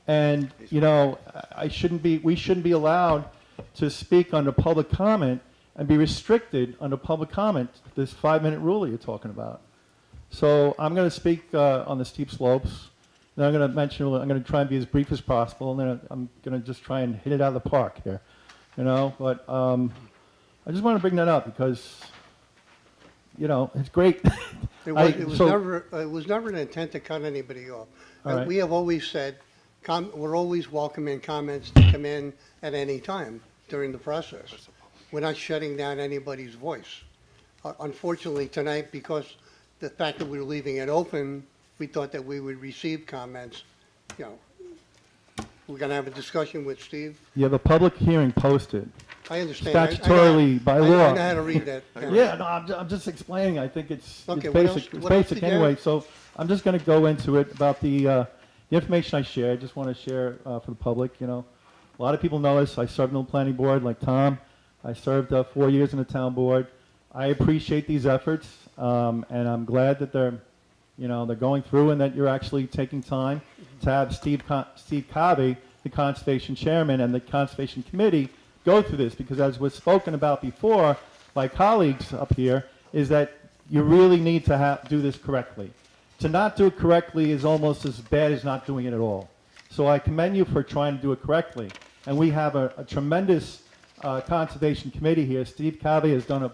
And, you know, we shouldn't be allowed to speak under public comment and be restricted under public comment, this 5-minute rule that you're talking about. So I'm going to speak on the steep slopes. Then I'm going to mention, I'm going to try and be as brief as possible, and then I'm going to just try and hit it out of the park here, you know. But I just want to bring that up because, you know, it's great. It was never an intent to cut anybody off. All right. We have always said, we're always welcoming comments to come in at any time during the process. We're not shutting down anybody's voice. Unfortunately, tonight, because the fact that we were leaving it open, we thought that we would receive comments. You know, we're going to have a discussion with Steve. You have a public hearing posted. I understand. Statutorily, by law. I know how to read that. Yeah, no, I'm just explaining. I think it's Okay, what else- basic. It's what else basic did you anyway. have? So I'm just going to go into it about the information I share. I just want to share for the public. You know, a lot of people know us. I served on the planning board, like Tom. I served 4 years in the town board. I appreciate these efforts, and I'm glad that they're going through and that you're actually taking time to have Steve Covey, the conservation chairman, and the conservation committee go through this, because as was spoken about before by colleagues up here, is that you really need to do this correctly. To not do it correctly is almost as bad as not doing it at all. So I commend you for trying to do it correctly. And we have a tremendous conservation committee here. Steve Covey has done a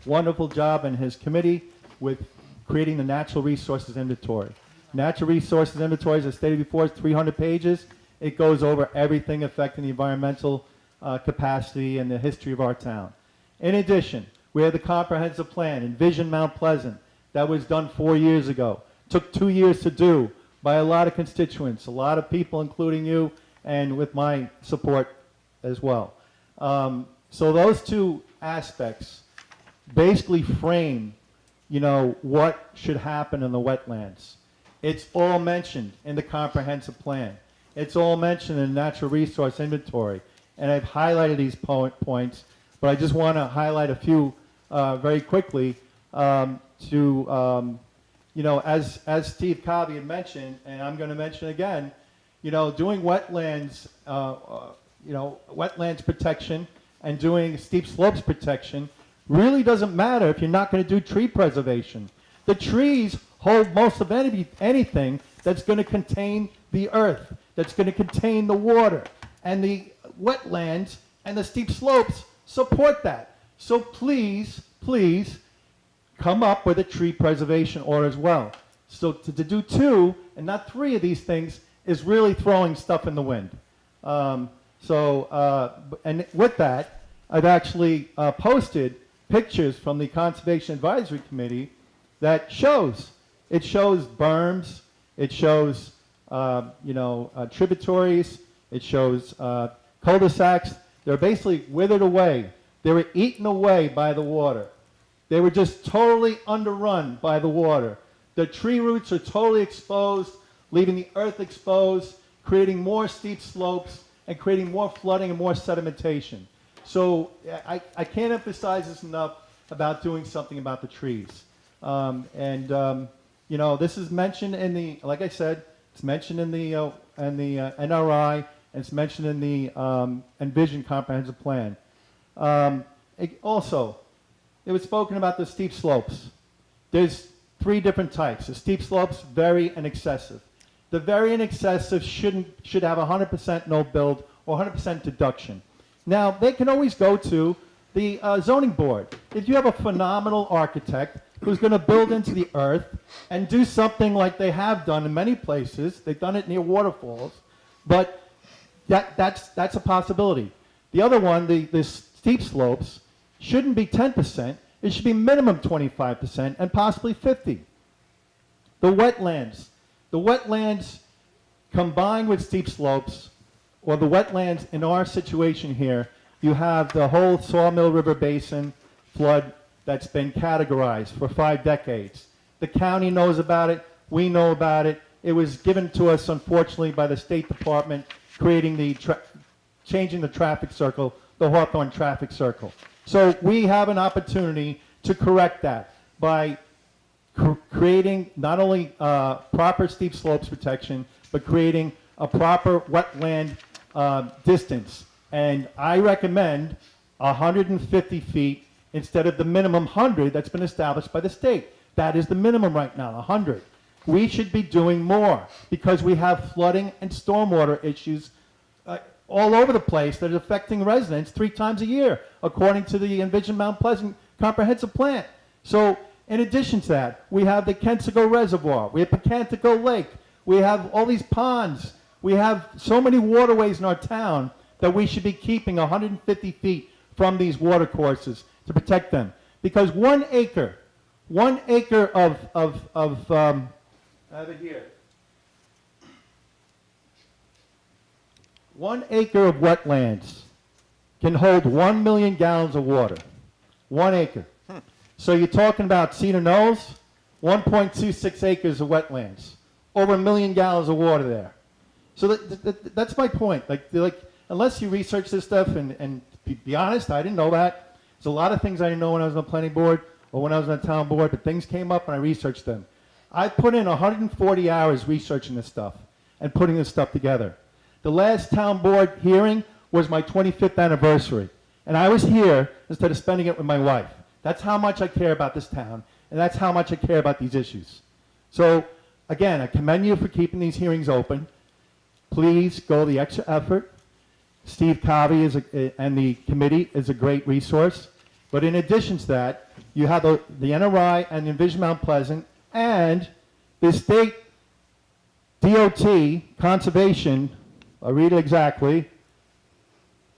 wonderful job in his committee with creating the natural resources inventory. Natural resources inventory, as I stated before, is 300 pages. It goes over everything affecting the environmental capacity and the history of our town. In addition, we have the comprehensive plan, Envision Mount Pleasant, that was done 4 years ago. Took 2 years to do by a lot of constituents, a lot of people, including you, and with my support as well. So those two aspects basically frame, what should happen in the wetlands. It's all mentioned in the comprehensive plan. It's all mentioned in the natural resource inventory. And I've highlighted these points, but I just want to highlight a few very quickly as Steve Covey had mentioned, and I'm going to mention again, doing wetlands, wetlands protection and doing steep slopes protection really doesn't matter if you're not going to do tree preservation. The trees hold most of anything that's going to contain the earth, that's going to contain the water. And the wetlands and the steep slopes support that. So please, please, come up with a tree preservation order as well. So to do 2 and not 3 of these things is really throwing stuff in the wind. And with that, I've actually posted pictures from the Conservation Advisory Committee that shows berms, it shows tributaries, it shows cul-de-sacs. They're basically withered away. They were eaten away by the water. They were just totally underrun by the water. The tree roots are totally exposed, leaving the earth exposed, creating more steep slopes and creating more flooding and more sedimentation. So I can't emphasize this enough about doing something about the trees. This is mentioned in the, like I said, it's mentioned in the NRI, and it's mentioned in the Envision Comprehensive Plan. It was spoken about the steep slopes. There's 3 different types: the steep slopes, very, and excessive. The very and excessive should have 100% no build or 100% deduction. Now, they can always go to the zoning board. If you have a phenomenal architect who's going to build into the earth and do something like they have done in many places, they've done it near waterfalls, but that's a possibility. The other one, the steep slopes, shouldn't be 10%. It should be minimum 25% and possibly 50%. The wetlands combined with steep slopes, or the wetlands in our situation here, you have the whole Sawmill River Basin flood that's been categorized for 5 decades. The county knows about it. We know about it. It was given to us, unfortunately, by the State Department, changing the traffic circle, the Hawthorne traffic circle. So we have an opportunity to correct that by creating not only proper steep slopes protection, but creating a proper wetland distance. And I recommend 150 feet instead of the minimum 100 that's been established by the state. That is the minimum right now, 100. We should be doing more because we have flooding and stormwater issues all over the place that are affecting residents 3 times a year, according to the Envision Mount Pleasant Comprehensive Plan. So in addition to that, we have the Kensico Reservoir, we have Pocantico Lake, we have all these ponds, we have so many waterways in our town that we should be keeping 150 feet from these water courses to protect them. Because 1 acre of I have it here. 1 acre of wetlands can hold 1 million gallons of water. 1 acre. So you're talking about Cedar Knolls, 1.26 acres of wetlands, over 1 million gallons of water there. So that's my point. Like, unless you research this stuff, and be honest, I didn't know that. There's a lot of things I didn't know when I was on the planning board or when I was on the town board, but things came up and I researched them. I put in 140 hours researching this stuff and putting this stuff together. The last town board hearing was my 25th anniversary, and I was here instead of spending it with my wife. That's how much I care about this town, and that's how much I care about these issues. So, again, I commend you for keeping these hearings open. Please go the extra effort. Steve Covey and the committee is a great resource. But in addition to that, you have the NRI and the Envision Mount Pleasant and the state DOT, Conservation, I'll read it exactly.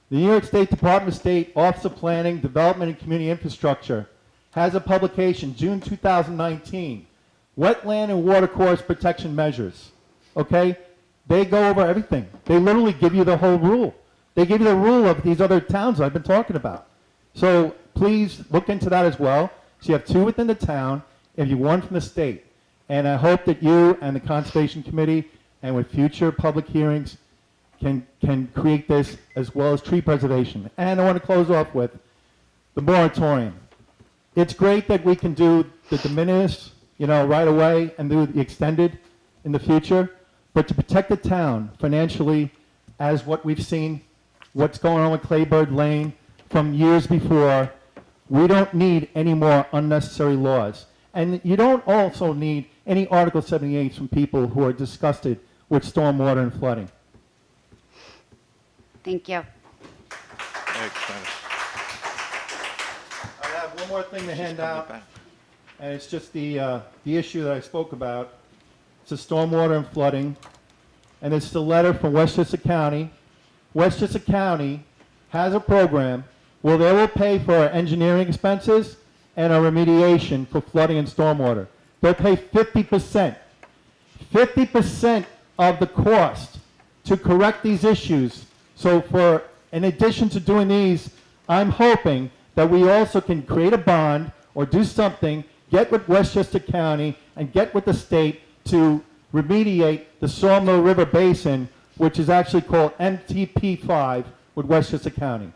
The New York State Department of State Office of Planning, Development, and Community Infrastructure has a publication, June 2019, Wetland and Watercourse Protection Measures. Okay? They go over everything. They literally give you the whole rule. They give you the rule of these other towns I've been talking about. So please look into that as well. So you have 2 within the town, and you have 1 from the state. And I hope that you and the Conservation Committee, and with future public hearings, can create this as well as tree preservation. And I want to close off with the moratorium. It's great that we can do the de minimis, right away and do the extended in the future, but to protect the town financially, as what we've seen, what's going on with Claybird Lane from years before, we don't need any more unnecessary laws. And you don't also need any Article 78s from people who are disgusted with stormwater and flooding. Thank you. Thanks, Dennis. I have one more thing to hand coming out, back. and it's just the issue that I spoke about. It's the stormwater and flooding, and it's the letter from Westchester County. Westchester County has a program where they will pay for our engineering expenses and our remediation for flooding and stormwater. They'll pay 50%. 50% of the cost to correct these issues. So for, in addition to doing these, I'm hoping that we also can create a bond or do something, get with Westchester County and get with the state to remediate the Sawmill River Basin, which is actually called MTP5 with Westchester County.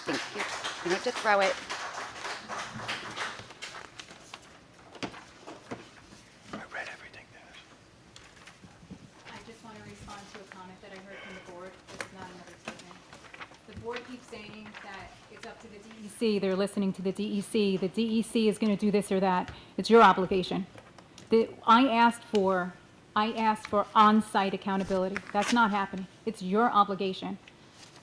Thank you. You don't have to throw it. I just want to respond to a comment that I heard from the board. This is not another statement. The board keeps saying that it's up to the DEC. They're listening to the DEC. The DEC is going to do this or that. It's your obligation. I asked for on-site accountability. That's not happening. It's your obligation.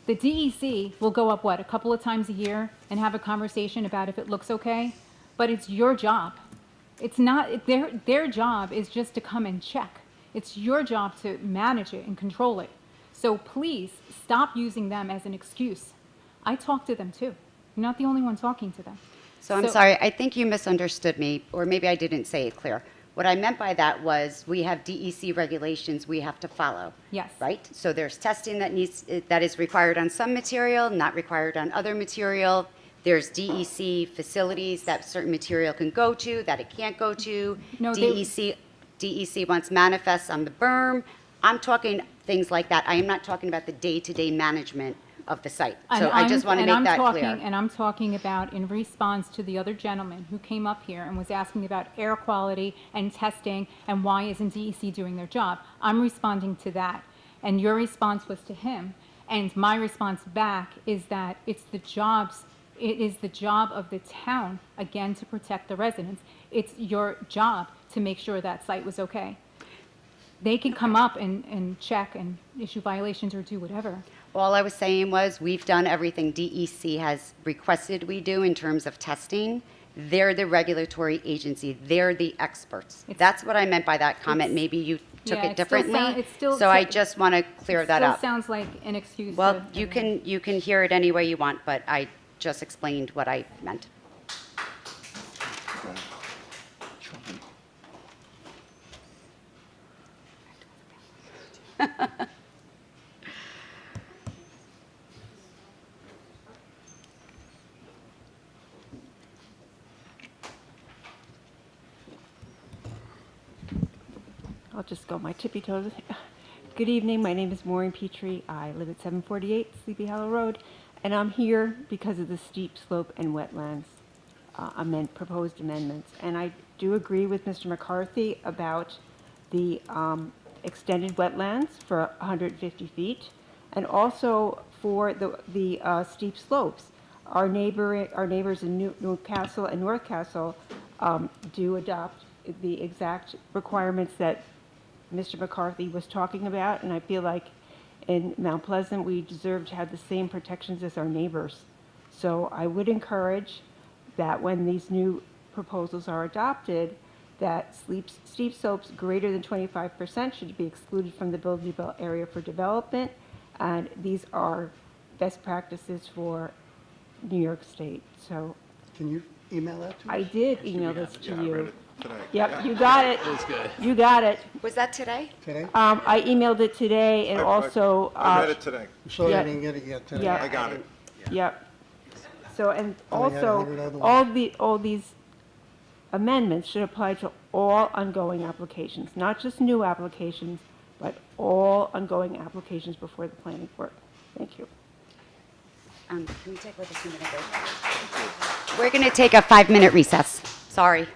The DEC will go up, what, a couple of times a year and have a conversation about if it looks okay? But it's your job. It's not, their job is just to come and check. It's your job to manage it and control it. So please, stop using them as an excuse. I talk to them too. You're not the only one talking to them. So I'm sorry, I think you misunderstood me, or maybe I didn't say it clear. What I meant by that was we have DEC regulations we have to follow. Yes. Right? So there's testing that is required on some material, not required on other material. There's DEC facilities that certain material can go to, that it can't go to. No, DEC wants manifests on the berm. I'm talking things like that. I am not talking about the day-to-day management of the site. So I just want to make that clear. And I'm talking about in response to the other gentleman who came up here and was asking about air quality and testing and why isn't DEC doing their job. I'm responding to that. And your response was to him. And my response back is that it is the job of the town, again, to protect the residents. It's your job to make sure that site was okay. They can come up and check and issue violations or do whatever. All I was saying was, we've done everything DEC has requested we do in terms of testing. They're the regulatory agency. They're the experts. That's what I meant by that comment. Maybe you took Yeah, it differently. it still So I just want to clear that up. Still sounds like an excuse. Well, to you everyone. can hear it any way you want, but I just explained what I meant. I'll just go my tippy toes. Good evening, my name is Maureen Petrie. I live at 748 Sleepy Hollow Road, and I'm here because of the steep slope and wetlands proposed amendments. And I do agree with Mr. McCarthy about the extended wetlands for 150 feet, and also for the steep slopes. Our neighbors in Newcastle and North Castle do adopt the exact requirements that Mr. McCarthy was talking about, and I feel like in Mount Pleasant, we deserve to have the same protections as our neighbors. So I would encourage that when these new proposals are adopted, that steep slopes greater than 25% should be excluded from the buildable area for development, and these are best practices for New York State. So Can you email that to us? I did email this to Yeah, I you. read it today. Yep, you got it. It was good. You got it. Was that today? Today? I emailed it today, and also. I read it today. So Yeah. I didn't get it yet today. Yeah. I got it. Yep. So, and Oh, we had 100 also, other all these amendments should apply to all ongoing applications, not just new applications, but all ongoing applications before the planning board. Thank you. Can we take like a 2-minute break? We're going to take a 5-minute recess. Sorry.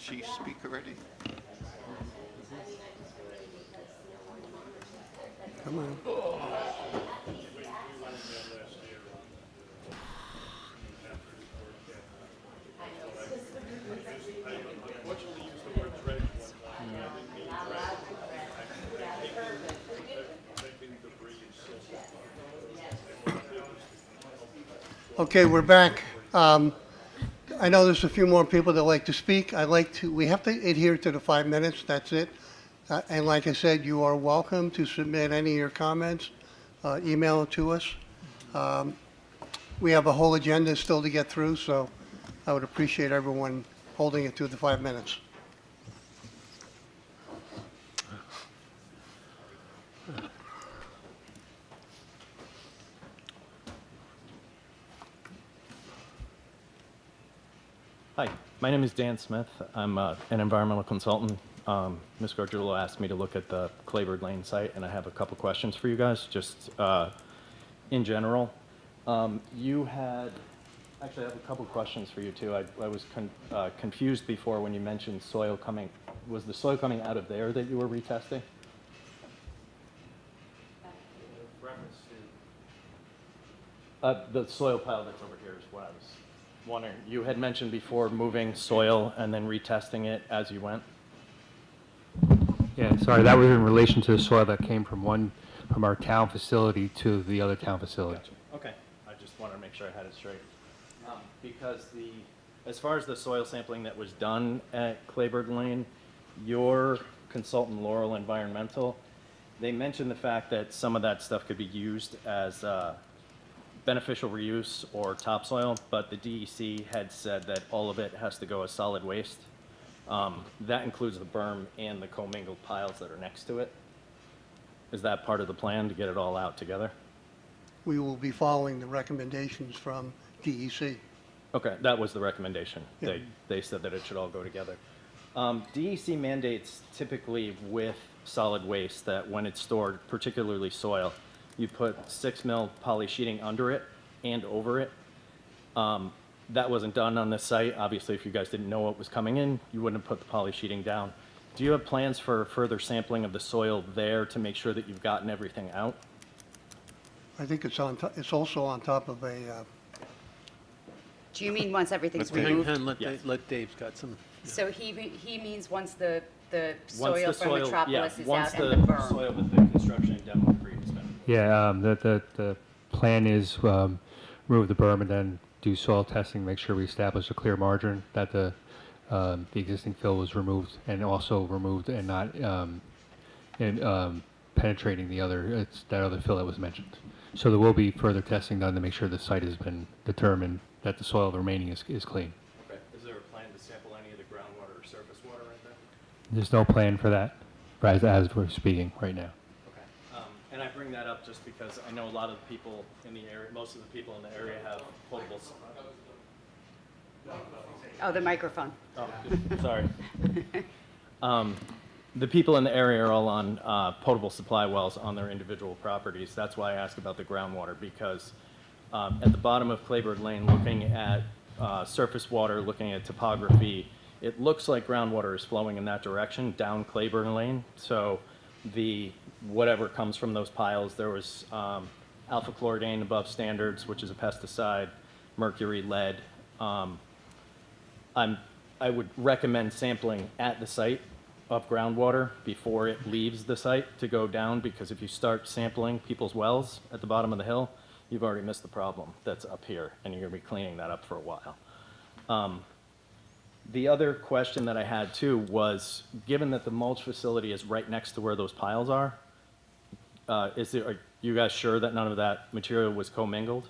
she speak already? Come on. Okay, we're back. I know there's a few more people that like to speak. We have to adhere to the 5 minutes, that's it. And like I said, you are welcome to submit any of your comments, email it to us. We have a whole agenda still to get through, so I would appreciate everyone holding it to the 5 minutes. Hi, my name is Dan Smith. I'm an environmental consultant. Ms. Gargiulo asked me to look at the Claybird Lane site, and I have a couple questions for you guys, just in general. Actually, I have a couple questions for you, too. I was confused before when you mentioned soil coming. Was the soil coming out of there that you were retesting? The soil pile that's over here is what I was wondering. You had mentioned before moving soil and then retesting it as you went. Yeah, sorry, that was in relation to the soil that came from our town facility to the other town facility. Gotcha. Okay, I just wanted to make sure I had it straight. Because as far as the soil sampling that was done at Claybird Lane, your consultant, Laurel Environmental, they mentioned the fact that some of that stuff could be used as beneficial reuse or topsoil, but the DEC had said that all of it has to go as solid waste. That includes the berm and the commingled piles that are next to it. Is that part of the plan to get it all out together? We will be following the recommendations from DEC. Okay, that was the recommendation. Yeah. They said that it should all go together. DEC mandates typically with solid waste that when it's stored, particularly soil, you put 6 mil poly sheeting under it and over it. That wasn't done on this site. Obviously, if you guys didn't know what was coming in, you wouldn't have put the poly sheeting down. Do you have plans for further sampling of the soil there to make sure that you've gotten everything out? I think it's also on top of a, Do you mean once everything's Hang removed? on, let Dave's got some. So he means once the Once soil the from soil, Metropolis yeah, is once out and the berm? soil with the construction and demo debris has been. Yeah, the plan is remove the berm and then do soil testing, make sure we establish a clear margin that the existing fill was removed and also removed and not penetrating that other fill that was mentioned. So there will be further testing done to make sure the site has been determined that the soil remaining is clean. Okay. Is there a plan to sample any of the groundwater or surface water right there? There's no plan for that as we're speaking right now. Okay. And I bring that up just because I know a lot of the people in the area, most of the people in the area have potable. Oh, the microphone. Oh, sorry. The people in the area are all on potable supply wells on their individual properties. That's why I ask about the groundwater, because at the bottom of Claybird Lane, looking at surface water, looking at topography, it looks like groundwater is flowing in that direction down Claybird Lane. So whatever comes from those piles, there was alpha chloridane above standards, which is a pesticide, mercury, lead. I would recommend sampling at the site of groundwater before it leaves the site to go down, because if you start sampling people's wells at the bottom of the hill, you've already missed the problem that's up here, and you're going to be cleaning that up for a while. The other question that I had too was, given that the mulch facility is right next to where those piles are you guys sure that none of that material was commingled?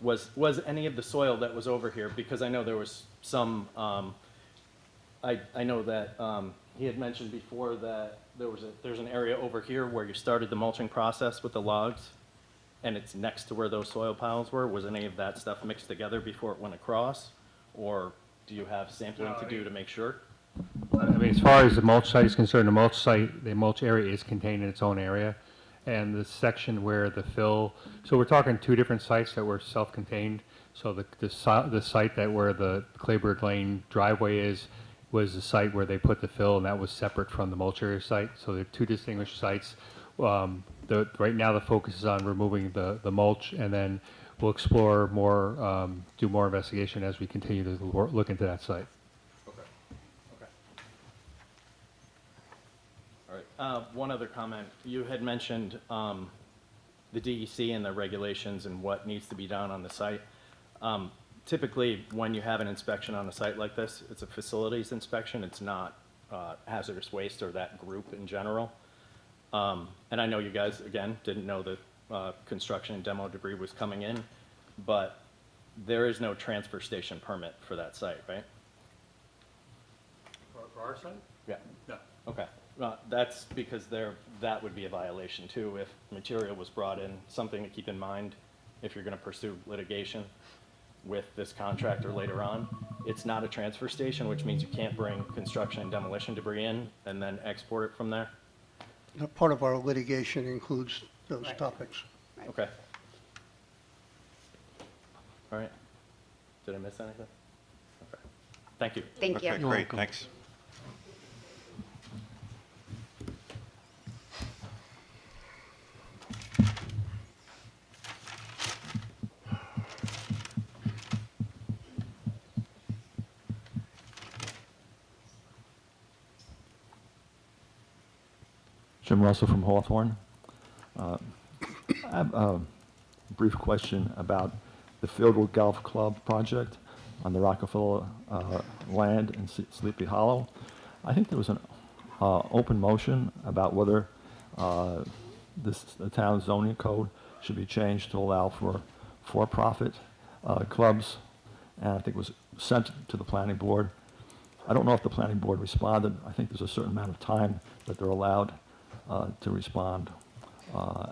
Was any of the soil that was over here, because I know there was some, I know that he had mentioned before that there's an area over here where you started the mulching process with the logs, and it's next to where those soil piles were. Was any of that stuff mixed together before it went across? Or do you have sampling to do to make sure? I mean, as far as the mulch site is concerned, the mulch area is contained in its own area, and the section where the fill, so we're talking two different sites that were self-contained. So the site that where the Claybird Lane driveway is was the site where they put the fill, and that was separate from the mulch area site. So they're two distinguished sites. Right now the focus is on removing the mulch, and then we'll explore more, do more investigation as we continue to look into that site. Okay. Okay. All right. One other comment. You had mentioned the DEC and the regulations and what needs to be done on the site. Typically, when you have an inspection on a site like this, it's a facilities inspection. It's not hazardous waste or that group in general. And I know you guys, again, didn't know that construction and demo debris was coming in, but there is no transfer station permit for that site, right? For our site? Yeah. No. Okay. That's because that would be a violation too if material was brought in. Something to keep in mind if you're going to pursue litigation with this contractor later on. It's not a transfer station, which means you can't bring construction and demolition debris in and then export it from there. Part of our litigation includes those topics. Okay. All right. Did I miss anything? Okay. Thank you. Thank you. Okay, great, thanks. Jim Russell from Hawthorne. I have a brief question about the Fieldwood Golf Club project on the Rockefeller land in Sleepy Hollow. I think there was an open motion about whether the town zoning code should be changed to allow for-profit clubs, and I think it was sent to the planning board. I don't know if the planning board responded. I think there's a certain amount of time that they're allowed to respond. I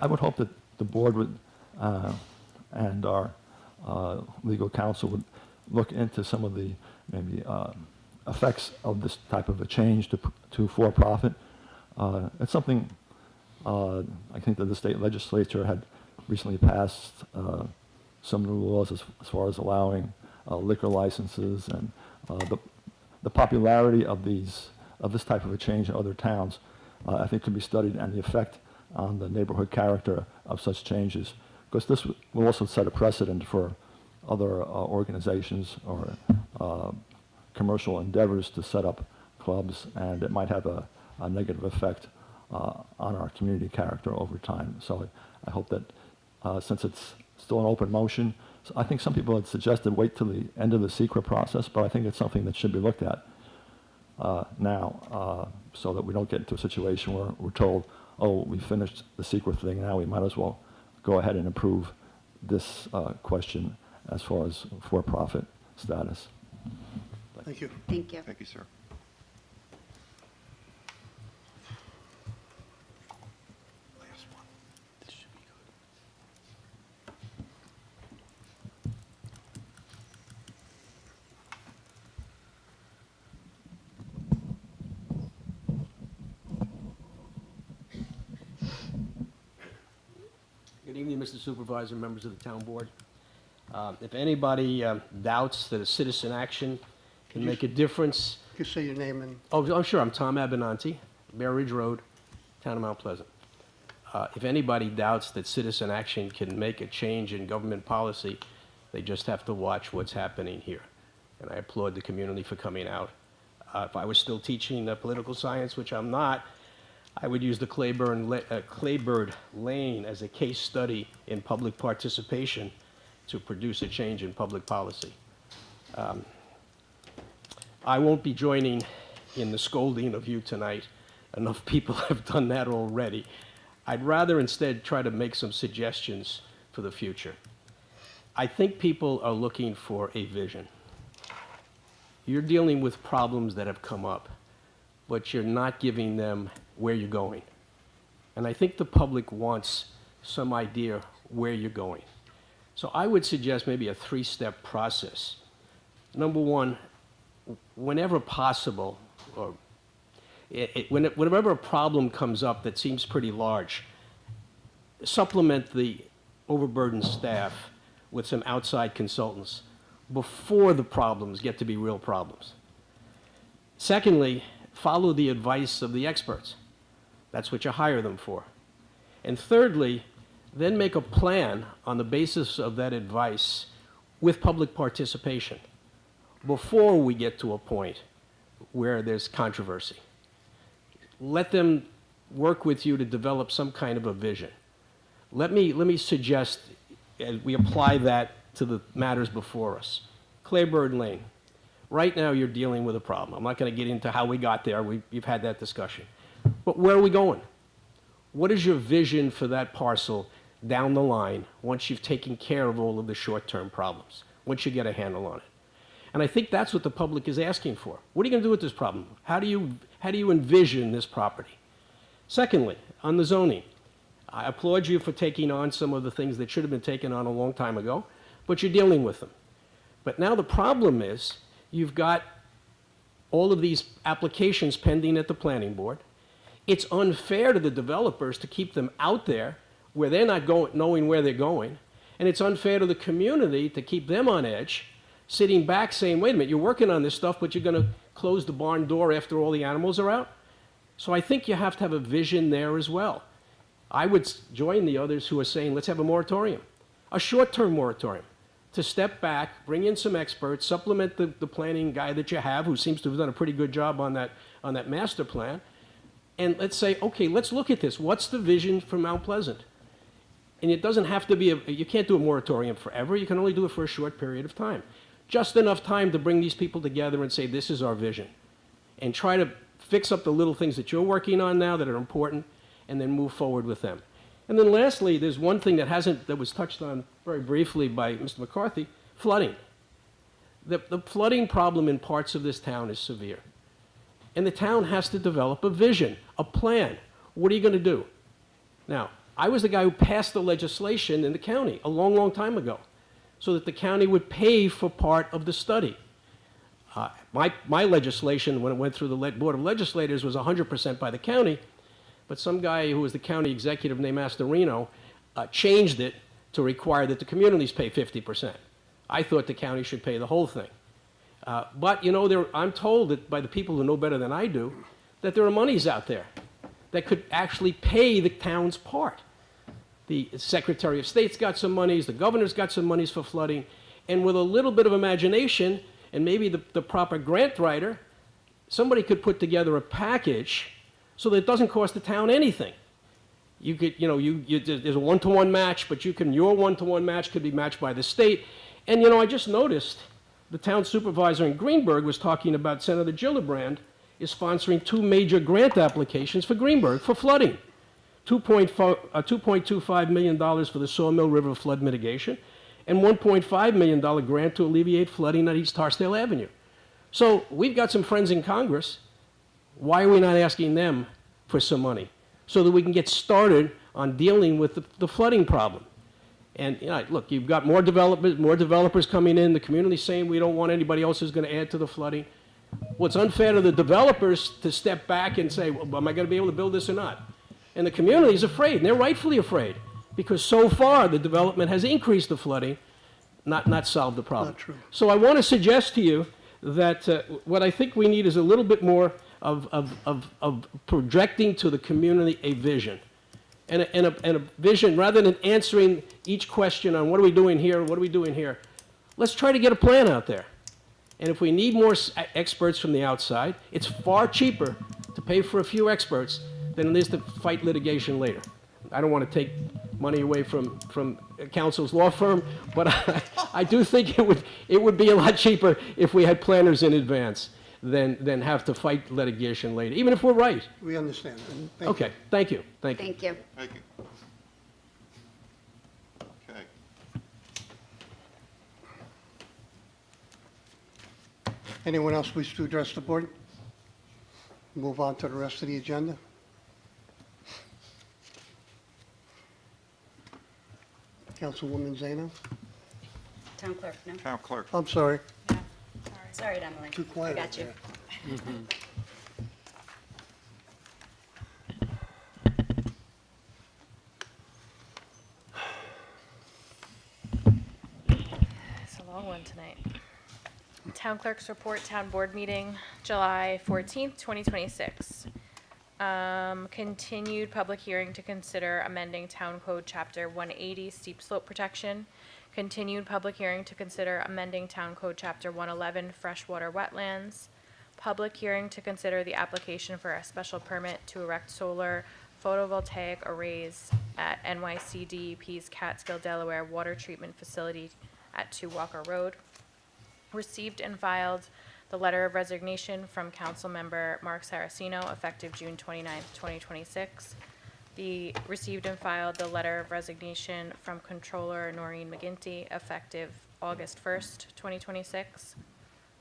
would hope that the board would and our legal counsel would look into some of the maybe effects of this type of a change to for-profit. It's something I think that the state legislature had recently passed some new laws as far as allowing liquor licenses, and the popularity of this type of a change in other towns, I think, can be studied, and the effect on the neighborhood character of such changes, because this will also set a precedent for other organizations or commercial endeavors to set up clubs, and it might have a negative effect on our community character over time. So I hope that since it's still an open motion, so I think some people had suggested wait till the end of the secret process, but I think it's something that should be looked at now, so that we don't get into a situation where we're told, oh, we finished the secret thing, now we might as well go ahead and approve this question as far as for-profit status. Thank you. Thank you. Thank you, sir. Good evening, Mr. Supervisor, members of the town board. If anybody doubts that a citizen action can make a difference. Just say your name and... Oh, I'm sure. I'm Tom Abenanti, Bear Ridge Road, town of Mount Pleasant. If anybody doubts that citizen action can make a change in government policy, they just have to watch what's happening here. And I applaud the community for coming out. If I was still teaching political science, which I'm not, I would use the Claybird Lane as a case study in public participation to produce a change in public policy. I won't be joining in the scolding of you tonight. Enough people have done that already. I'd rather instead try to make some suggestions for the future. I think people are looking for a vision. You're dealing with problems that have come up, but you're not giving them where you're going. And I think the public wants some idea where you're going. So I would suggest maybe a three-step process. Number one, whenever possible, or Whenever a problem comes up that seems pretty large, supplement the overburdened staff with some outside consultants before the problems get to be real problems. Secondly, follow the advice of the experts. That's what you hire them for. And thirdly, then make a plan on the basis of that advice with public participation before we get to a point where there's controversy. Let them work with you to develop some kind of a vision. Let me suggest, as we apply that to the matters before us. Claybird Lane. Right now you're dealing with a problem. I'm not going to get into how we got there. You've had that discussion. But where are we going? What is your vision for that parcel down the line once you've taken care of all of the short-term problems, once you get a handle on it? And I think that's what the public is asking for. What are you going to do with this problem? How do you envision this property? Secondly, on the zoning, I applaud you for taking on some of the things that should have been taken on a long time ago, but you're dealing with them. But now the problem is you've got all of these applications pending at the planning board. It's unfair to the developers to keep them out there where they're not knowing where they're going. And it's unfair to the community to keep them on edge, sitting back saying, wait a minute, you're working on this stuff, but you're going to close the barn door after all the animals are out? So I think you have to have a vision there as well. I would join the others who are saying, let's have a moratorium, a short-term moratorium, to step back, bring in some experts, supplement the planning guy that you have, who seems to have done a pretty good job on that master plan, and let's say, okay, let's look at this. What's the vision for Mount Pleasant? And it doesn't have to be, you can't do a moratorium forever. You can only do it for a short period of time. Just enough time to bring these people together and say, this is our vision. And try to fix up the little things that you're working on now that are important, and then move forward with them. And then lastly, there's one thing that was touched on very briefly by Mr. McCarthy, flooding. The flooding problem in parts of this town is severe. And the town has to develop a vision, a plan. What are you going to do? Now, I was the guy who passed the legislation in the county a long, long time ago so that the county would pay for part of the study. My legislation, when it went through the Board of Legislators, was 100% by the county, but some guy who was the county executive named Astorino changed it to require that the communities pay 50%. I thought the county should pay the whole thing. But, you know, I'm told that by the people who know better than I do, that there are monies out there that could actually pay the town's part. The Secretary of State's got some monies, the governor's got some monies for flooding, and with a little bit of imagination and maybe the proper grant writer, somebody could put together a package so that it doesn't cost the town anything. You could, you know, there's a one-to-one match, but your one-to-one match could be matched by the state. And, you know, I just noticed the town supervisor in Greenberg was talking about Senator Gillibrand is sponsoring 2 major grant applications for Greenberg for flooding. $2.25 million for the Sawmill River flood mitigation and $1.5 million grant to alleviate flooding at East Tarsdale Avenue. So we've got some friends in Congress. Why are we not asking them for some money so that we can get started on dealing with the flooding problem? And, you know, look, you've got more developers coming in. The community's saying we don't want anybody else who's going to add to the flooding. Well, it's unfair to the developers to step back and say, well, am I going to be able to build this or not? And the community is afraid, and they're rightfully afraid, because so far the development has increased the flooding, not solved the problem. Not true. So I want to suggest to you that what I think we need is a little bit more of projecting to the community a vision. And a vision, rather than answering each question on what are we doing here, what are we doing here, let's try to get a plan out there. And if we need more experts from the outside, it's far cheaper to pay for a few experts than it is to fight litigation later. I don't want to take money away from counsel's law firm, but I do think it would be a lot cheaper if we had planners in advance than have to fight litigation later, even if we're right. We understand. Thank Okay, thank you. Thank you. Thank you. Thank you. Okay. Anyone else wish to address the board? Move on to the rest of the agenda. Councilwoman Zaino? Town clerk, no? Town clerk. I'm sorry. Sorry, Emily. Too quiet I got you. over long one tonight. Town Clerk's Report, Town Board Meeting, July 14th, 2026. Continued public hearing to consider amending Town Code Chapter 180 steep slope protection. Continued public hearing to consider amending Town Code Chapter 111 freshwater wetlands. Public hearing to consider the application for a special permit to erect solar photovoltaic arrays at NYCDEP's Catskill, Delaware Water Treatment Facility at 2 Walker Road. Received and filed the letter of resignation from Councilmember Mark Saraceno effective June 29th, 2026. The received and filed the letter of resignation from Controller Noreen McGinty effective August 1st, 2026.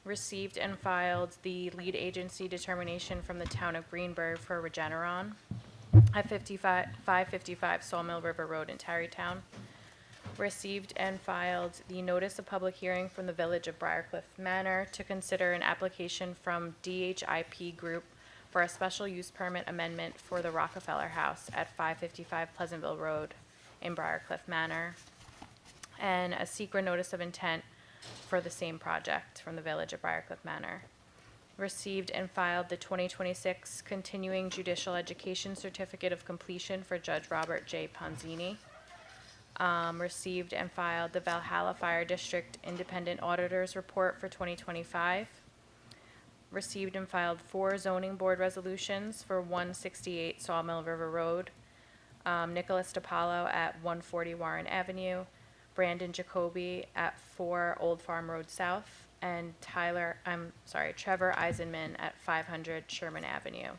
Received and filed the lead agency determination from the town of Greenberg for Regeneron at 555 Sawmill River Road in Tarrytown. Received and filed the notice of public hearing from the Village of Briarcliff Manor to consider an application from DHIP Group for a special use permit amendment for the Rockefeller House at 555 Pleasantville Road in Briarcliff Manor, and a secret notice of intent for the same project from the Village of Briarcliff Manor. Received and filed the 2026 Continuing Judicial Education Certificate of Completion for Judge Robert J. Ponzini. Received and filed the Valhalla Fire District Independent Auditor's Report for 2025. Received and filed 4 zoning board resolutions for 168 Sawmill River Road, Nicholas DiPaolo at 140 Warren Avenue, Brandon Jacoby at 4 Old Farm Road South, and Trevor Eisenman at 500 Sherman Avenue.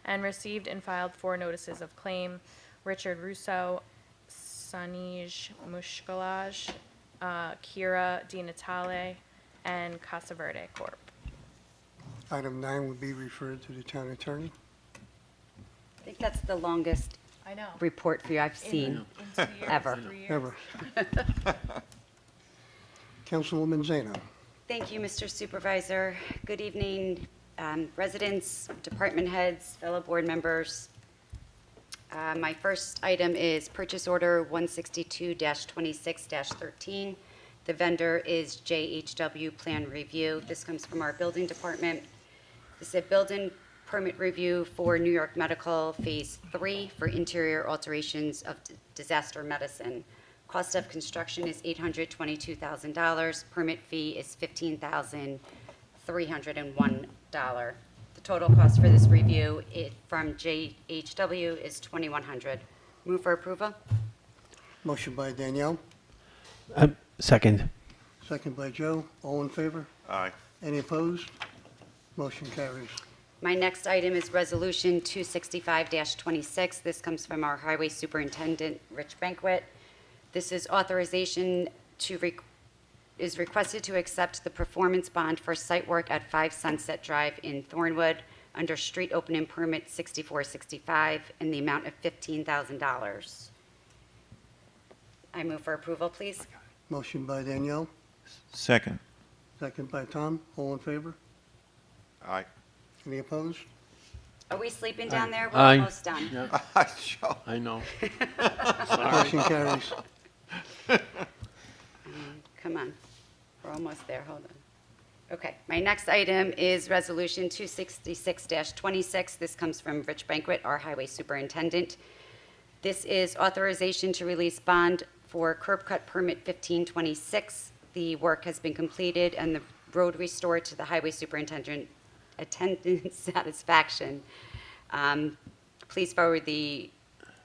And received and filed 4 notices of claim, Richard Russo, Sanij Mushkalaj, Kira Di Natale, and Casa Verde Corp. Item 9 would be referred to the town attorney. I think that's the longest I know. report for you I've seen In 2 years, ever. 3 years. Ever. Councilwoman Zeno. Thank you, Mr. Supervisor. Good evening, residents, department heads, fellow board members. My first item is purchase order 162-26-13. The vendor is JHW Plan Review. This comes from our building department. This is a building permit review for New York Medical Phase 3 for interior alterations of disaster medicine. Cost of construction is $822,000. Permit fee is $15,301. The total cost for this review from JHW is $2,100. Move for approval. Motion by Danielle, Second. second by Joe. All in favor? Aye. Any opposed? Motion carries. My next item is Resolution 265-26. This comes from our Highway Superintendent, Rich Banquet. This is authorization is requested to accept the performance bond for site work at 5 Sunset Drive in Thornwood under street opening permit 6465 in the amount of $15,000. I move for approval, please. Motion by Danielle, Second. second by Tom. All in favor? Aye. Any opposed? Are we sleeping down there? We're Aye. almost done. Sure. I know. Motion carries. Come on, we're almost there, hold on. Okay, my next item is Resolution 266-26. This comes from Rich Banquet, our Highway Superintendent. This is authorization to release bond for curb cut permit 1526. The work has been completed and the road restored to the Highway Superintendent attendance satisfaction. Please forward the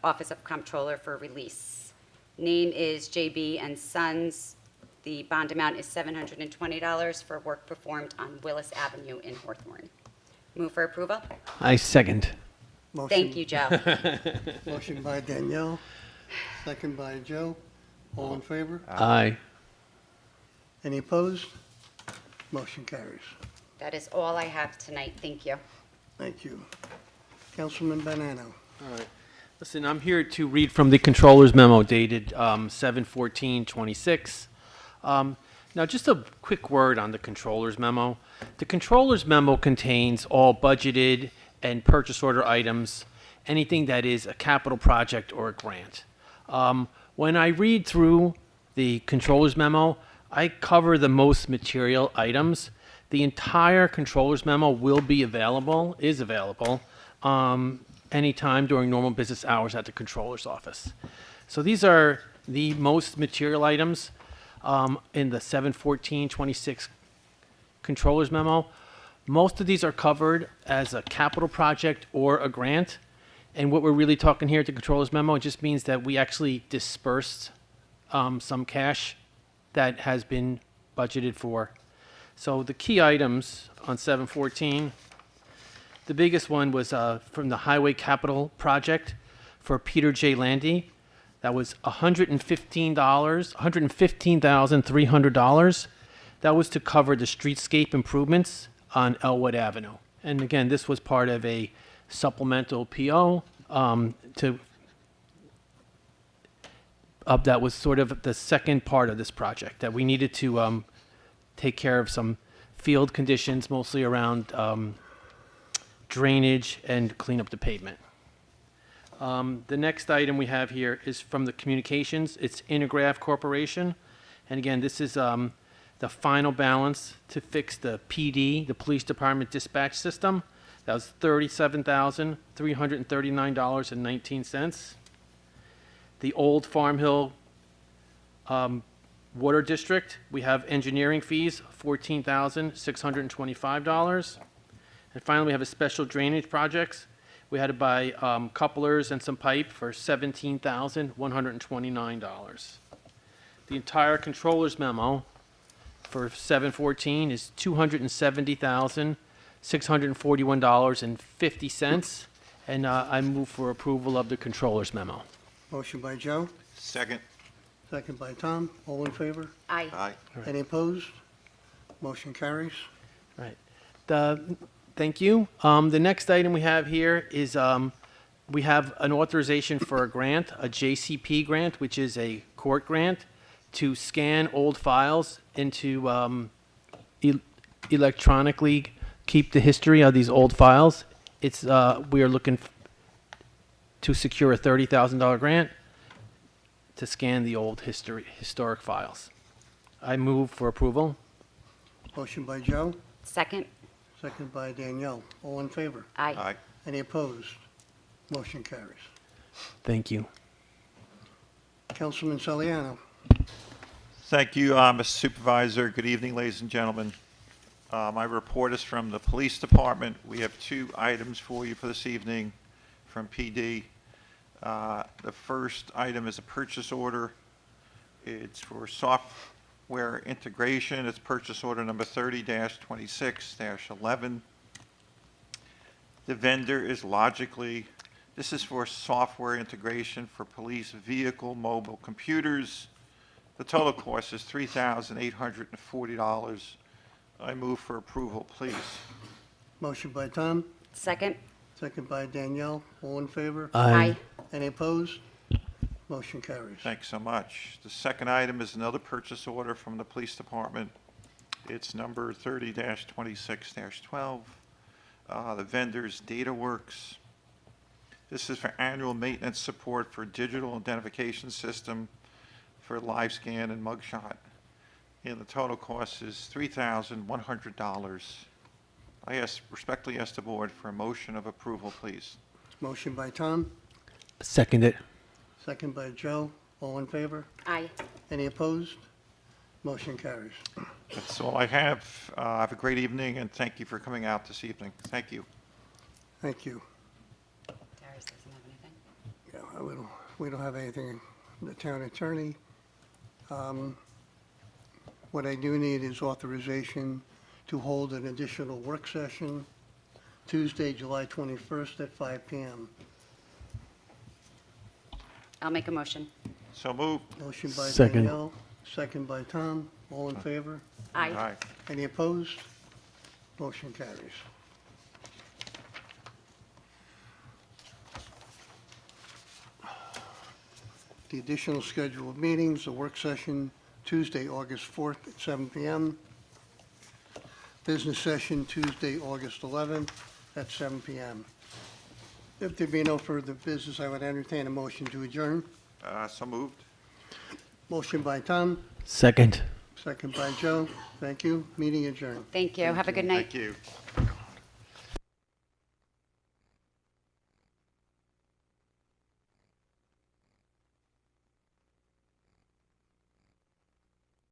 Office of Comptroller for release. Name is JB and Sons. The bond amount is $720 for work performed on Willis Avenue in Hawthorne. Move for approval. I second. Motion- Thank you, Joe. Motion by Danielle, second by Joe. All in favor? Aye. Any opposed? Motion carries. That is all I have tonight. Thank you. Thank you. Councilman Bonanno. All right. Listen, I'm here to read from the Controller's memo dated 7/14/26. Now, just a quick word on the Controller's memo. The Controller's memo contains all budgeted and purchase order items, anything that is a capital project or a grant. When I read through the Controller's memo, I cover the most material items. The entire controller's memo will be available, is available, anytime during normal business hours at the controller's office. So these are the most material items in the 7/14/26 controller's memo. Most of these are covered as a capital project or a grant. And what we're really talking here at the controller's memo, it just means that we actually dispersed some cash that has been budgeted for. So the key items on 714, the biggest one was from the Highway Capital Project for Peter J. Landy. That was $115,300. That was to cover the streetscape improvements on Elwood Avenue. And again, this was part of a supplemental PO that was sort of the second part of this project, that we needed to take care of some field conditions, mostly around drainage and clean up the pavement. The next item we have here is from the communications. It's Intergraph Corporation. And again, this is the final balance to fix the PD, the Police Department Dispatch System. That was $37,339.19. The Old Farm Hill Water District, we have engineering fees, $14,625. And finally, we have a special drainage projects. We had to buy couplers and some pipe for $17,129. The entire controller's memo for 714 is $270,641.50. And I move for approval of the controller's memo. Motion by Joe, Second. second by Tom. All in favor? Aye. Aye. Any opposed? Motion carries. Right. Thank you. The next item we have here is we have an authorization for a grant, a JCP grant, which is a court grant, to scan old files into electronically keep the history of these old files. It's we are looking to secure a $30,000 grant to scan the old historic files. I move for approval. Motion by Joe, Second? second by Danielle. All in favor? Aye. Aye. Any opposed? Motion carries. Thank you. Councilman Saliano. Thank you, Mr. Supervisor. Good evening, ladies and gentlemen. My report is from the Police Department. We have two items for you for this evening from PD. The first item is a purchase order. It's for software integration. It's purchase order number 30-26-11. The vendor is Logically. This is for software integration for police vehicle mobile computers. The total cost is $3,840. I move for approval, please. Motion by Tom, Second? second by Danielle. All in favor? Aye. Any opposed? Motion carries. Thanks so much. The second item is another purchase order from the Police Department. It's number 30-26-12. The vendor's DataWorks. This is for annual maintenance support for digital identification system for LiveScan and Mugshot. And the total cost is $3,100. I respectfully ask the board for a motion of approval, please. Motion by Tom, Second it. second by Joe. All in favor? Aye. Any opposed? Motion carries. That's all I have. Have a great evening, and thank you for coming out this evening. Thank you. Thank you. Darius doesn't have anything? Yeah, we don't have anything. The town attorney. What I do need is authorization to hold an additional work session Tuesday, July 21st at 5 p.m. I'll make a motion. So moved. Motion by Second. Danielle, second by Tom. All in favor? Aye. Any opposed? Motion carries. The additional scheduled meetings, the work session Tuesday, August 4th at 7 p.m. Business session Tuesday, August 11th at 7 p.m. If there be no further business, I would entertain a motion to adjourn. So moved. Motion by Tom, Second. Second by Joe. Thank you. Meeting adjourned. Thank you. Have a good night. Thank you.